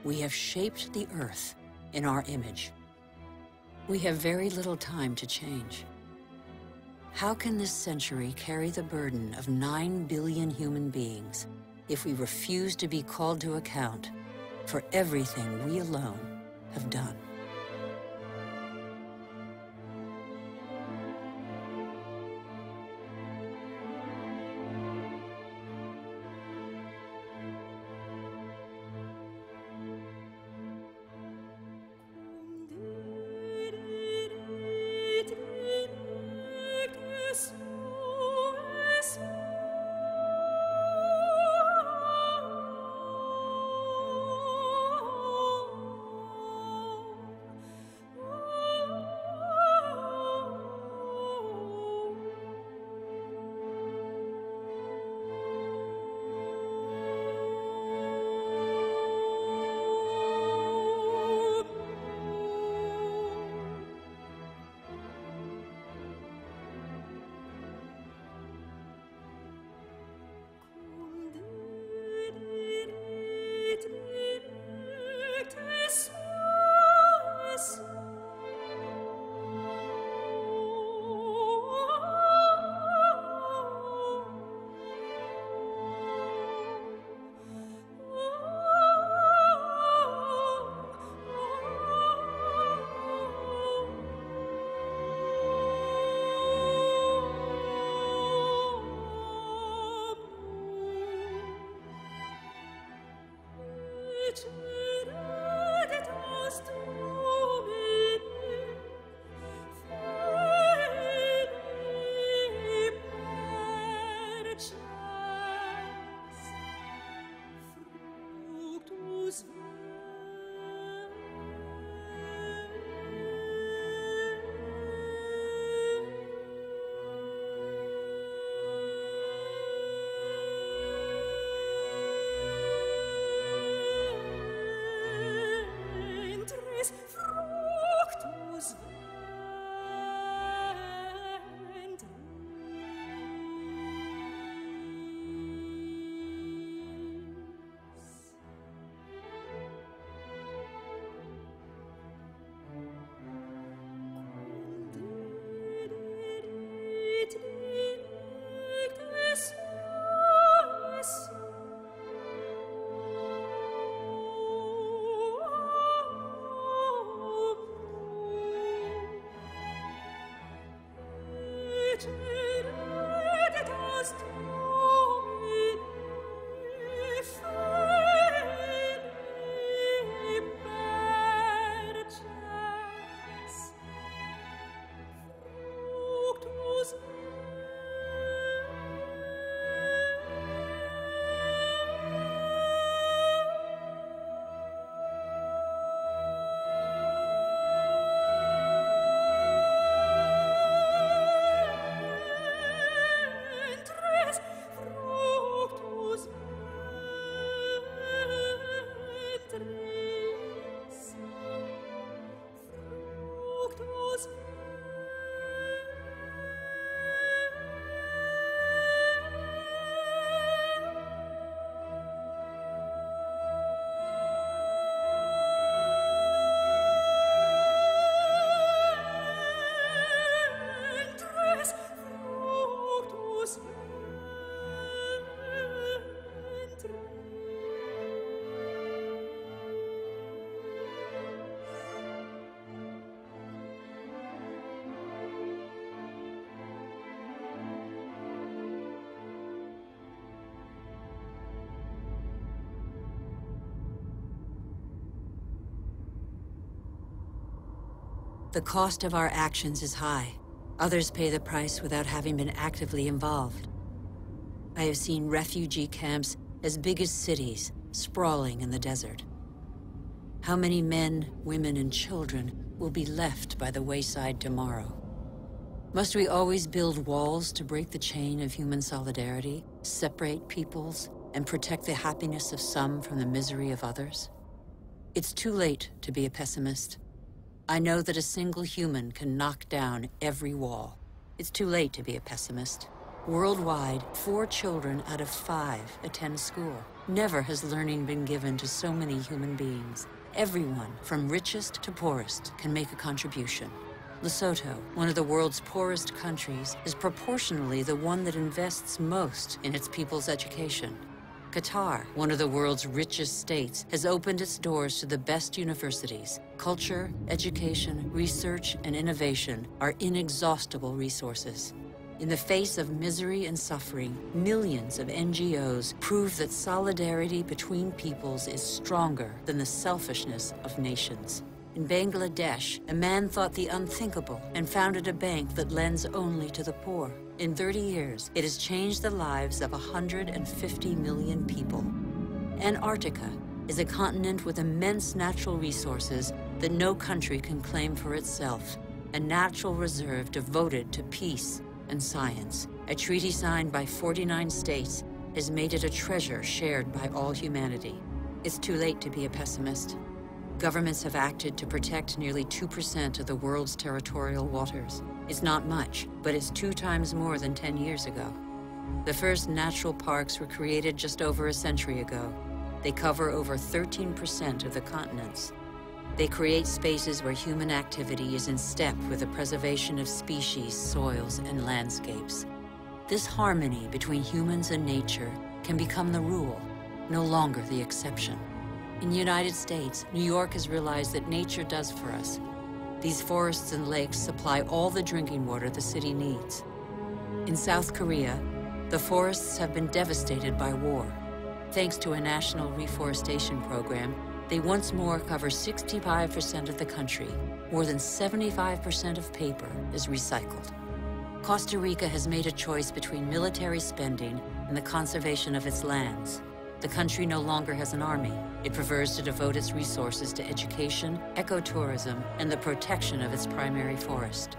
We have shaped the Earth in our image. We have very little time to change. How can this century carry the burden of 9 billion human beings if we refuse to be called to account for everything we alone have done. The cost of our actions is high. Others pay the price without having been actively involved. I have seen refugee camps as big as cities, sprawling in the desert. How many men, women, and children will be left by the wayside tomorrow? Must we always build walls to break the chain of human solidarity, separate peoples, and protect the happiness of some from the misery of others? It's too late to be a pessimist. I know that a single human can knock down every wall. It's too late to be a pessimist. Worldwide, 4 children out of 5 attend school. Never has learning been given to so many human beings. Everyone, from richest to poorest, can make a contribution. Lesotho, one of the world's poorest countries, is proportionally the one that invests most in its people's education. Qatar, one of the world's richest states, has opened its doors to the best universities. Culture, education, research, and innovation are inexhaustible resources. In the face of misery and suffering, millions of NGOs prove that solidarity between peoples is stronger than the selfishness of nations. In Bangladesh, a man thought the unthinkable and founded a bank that lends only to the poor. In 30 years, it has changed the lives of 150 million people. Antarctica is a continent with immense natural resources that no country can claim for itself, a natural reserve devoted to peace and science. A treaty signed by 49 states has made it a treasure shared by all humanity. It's too late to be a pessimist. Governments have acted to protect nearly 2% of the world's territorial waters. It's not much, but it's 2 times more than 10 years ago. The first natural parks were created just over a century ago. They cover over 13% of the continents. They create spaces where human activity is in step with the preservation of species, soils, and landscapes. This harmony between humans and nature can become the rule, no longer the exception. In the United States, New York has realized that nature does for us. These forests and lakes supply all the drinking water the city needs. In South Korea, the forests have been devastated by war. Thanks to a national reforestation program, they once more cover 65% of the country. More than 75% of paper is recycled. Costa Rica has made a choice between military spending and the conservation of its lands. The country no longer has an army. It prefers to devote its resources to education, ecotourism, and the protection of its primary forest.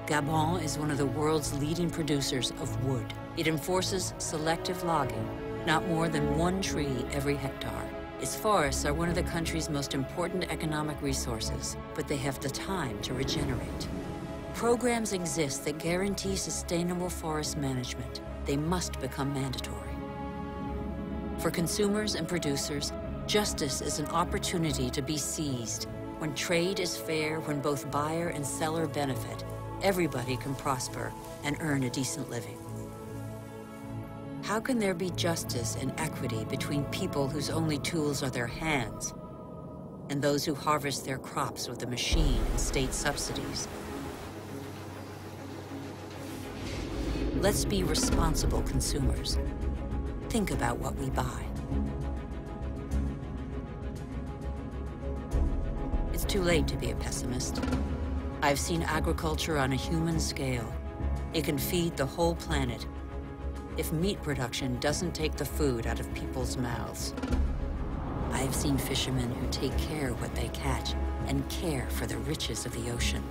Gabon is one of the world's leading producers of wood. It enforces selective logging, not more than 1 tree every hectare. Its forests are one of the country's most important economic resources, but they have the time to regenerate. Programs exist that guarantee sustainable forest management. They must become mandatory. For consumers and producers, justice is an opportunity to be seized. When trade is fair, when both buyer and seller benefit, everybody can prosper and earn a decent living. How can there be justice and equity between people whose only tools are their hands and those who harvest their crops with a machine and state subsidies? Let's be responsible consumers. Think about what we buy. It's too late to be a pessimist. I've seen agriculture on a human scale. It can feed the whole planet if meat production doesn't take the food out of people's mouths. I have seen fishermen who take care of what they catch and care for the riches of the ocean.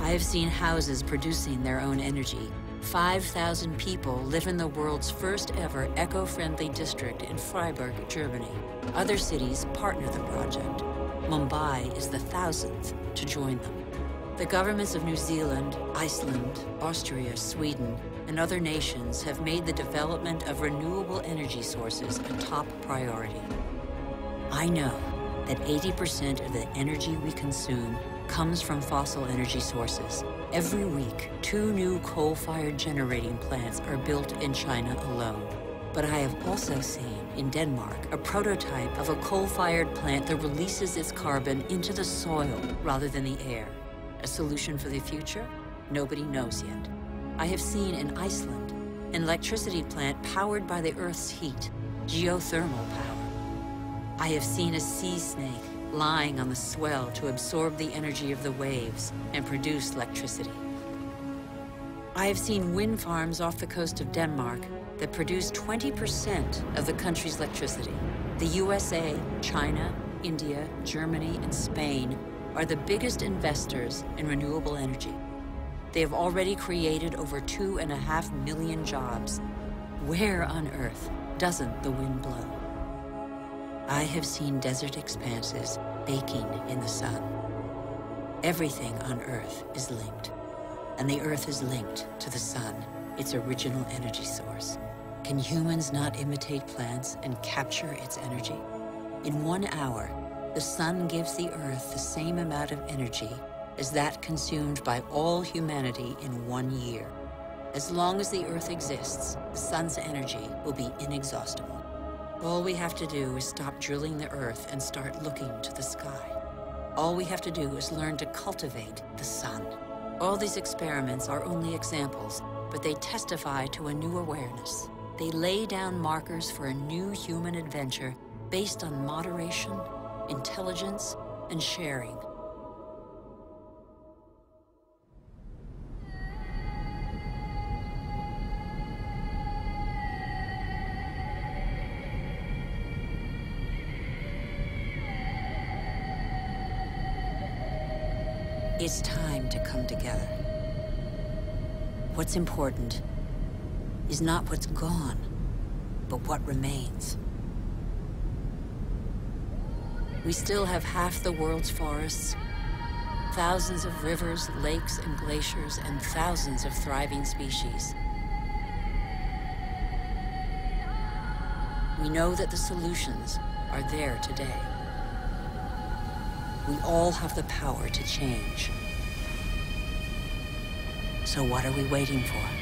I have seen houses producing their own energy. 5,000 people live in the world's first ever eco-friendly district in Freiburg, Germany. Other cities partner the project. Mumbai is the 1,000th to join them. The governments of New Zealand, Iceland, Austria, Sweden, and other nations have made the development of renewable energy sources a top priority. I know that 80% of the energy we consume comes from fossil energy sources. Every week, 2 new coal-fired generating plants are built in China alone. But I have also seen, in Denmark, a prototype of a coal-fired plant that releases its carbon into the soil rather than the air. A solution for the future? Nobody knows yet. I have seen in Iceland an electricity plant powered by the Earth's heat, geothermal power. I have seen a sea snake lying on the swell to absorb the energy of the waves and produce electricity. I have seen wind farms off the coast of Denmark that produce 20% of the country's electricity. The USA, China, India, Germany, and Spain are the biggest investors in renewable energy. They have already created over 2.5 million jobs. Where on earth doesn't the wind blow? I have seen desert expanses baking in the sun. Everything on Earth is linked, and the Earth is linked to the sun, its original energy source. Can humans not imitate plants and capture its energy? In 1 hour, the sun gives the Earth the same amount of energy as that consumed by all humanity in 1 year. As long as the Earth exists, the sun's energy will be inexhaustible. All we have to do is stop drilling the Earth and start looking to the sky. All we have to do is learn to cultivate the sun. All these experiments are only examples, but they testify to a new awareness. They lay down markers for a new human adventure based on moderation, intelligence, and sharing. It's time to come together. What's important is not what's gone, but what remains. We still have half the world's forests, thousands of rivers, lakes, and glaciers, and thousands of thriving species. We know that the solutions are there today. We all have the power to change. So what are we waiting for?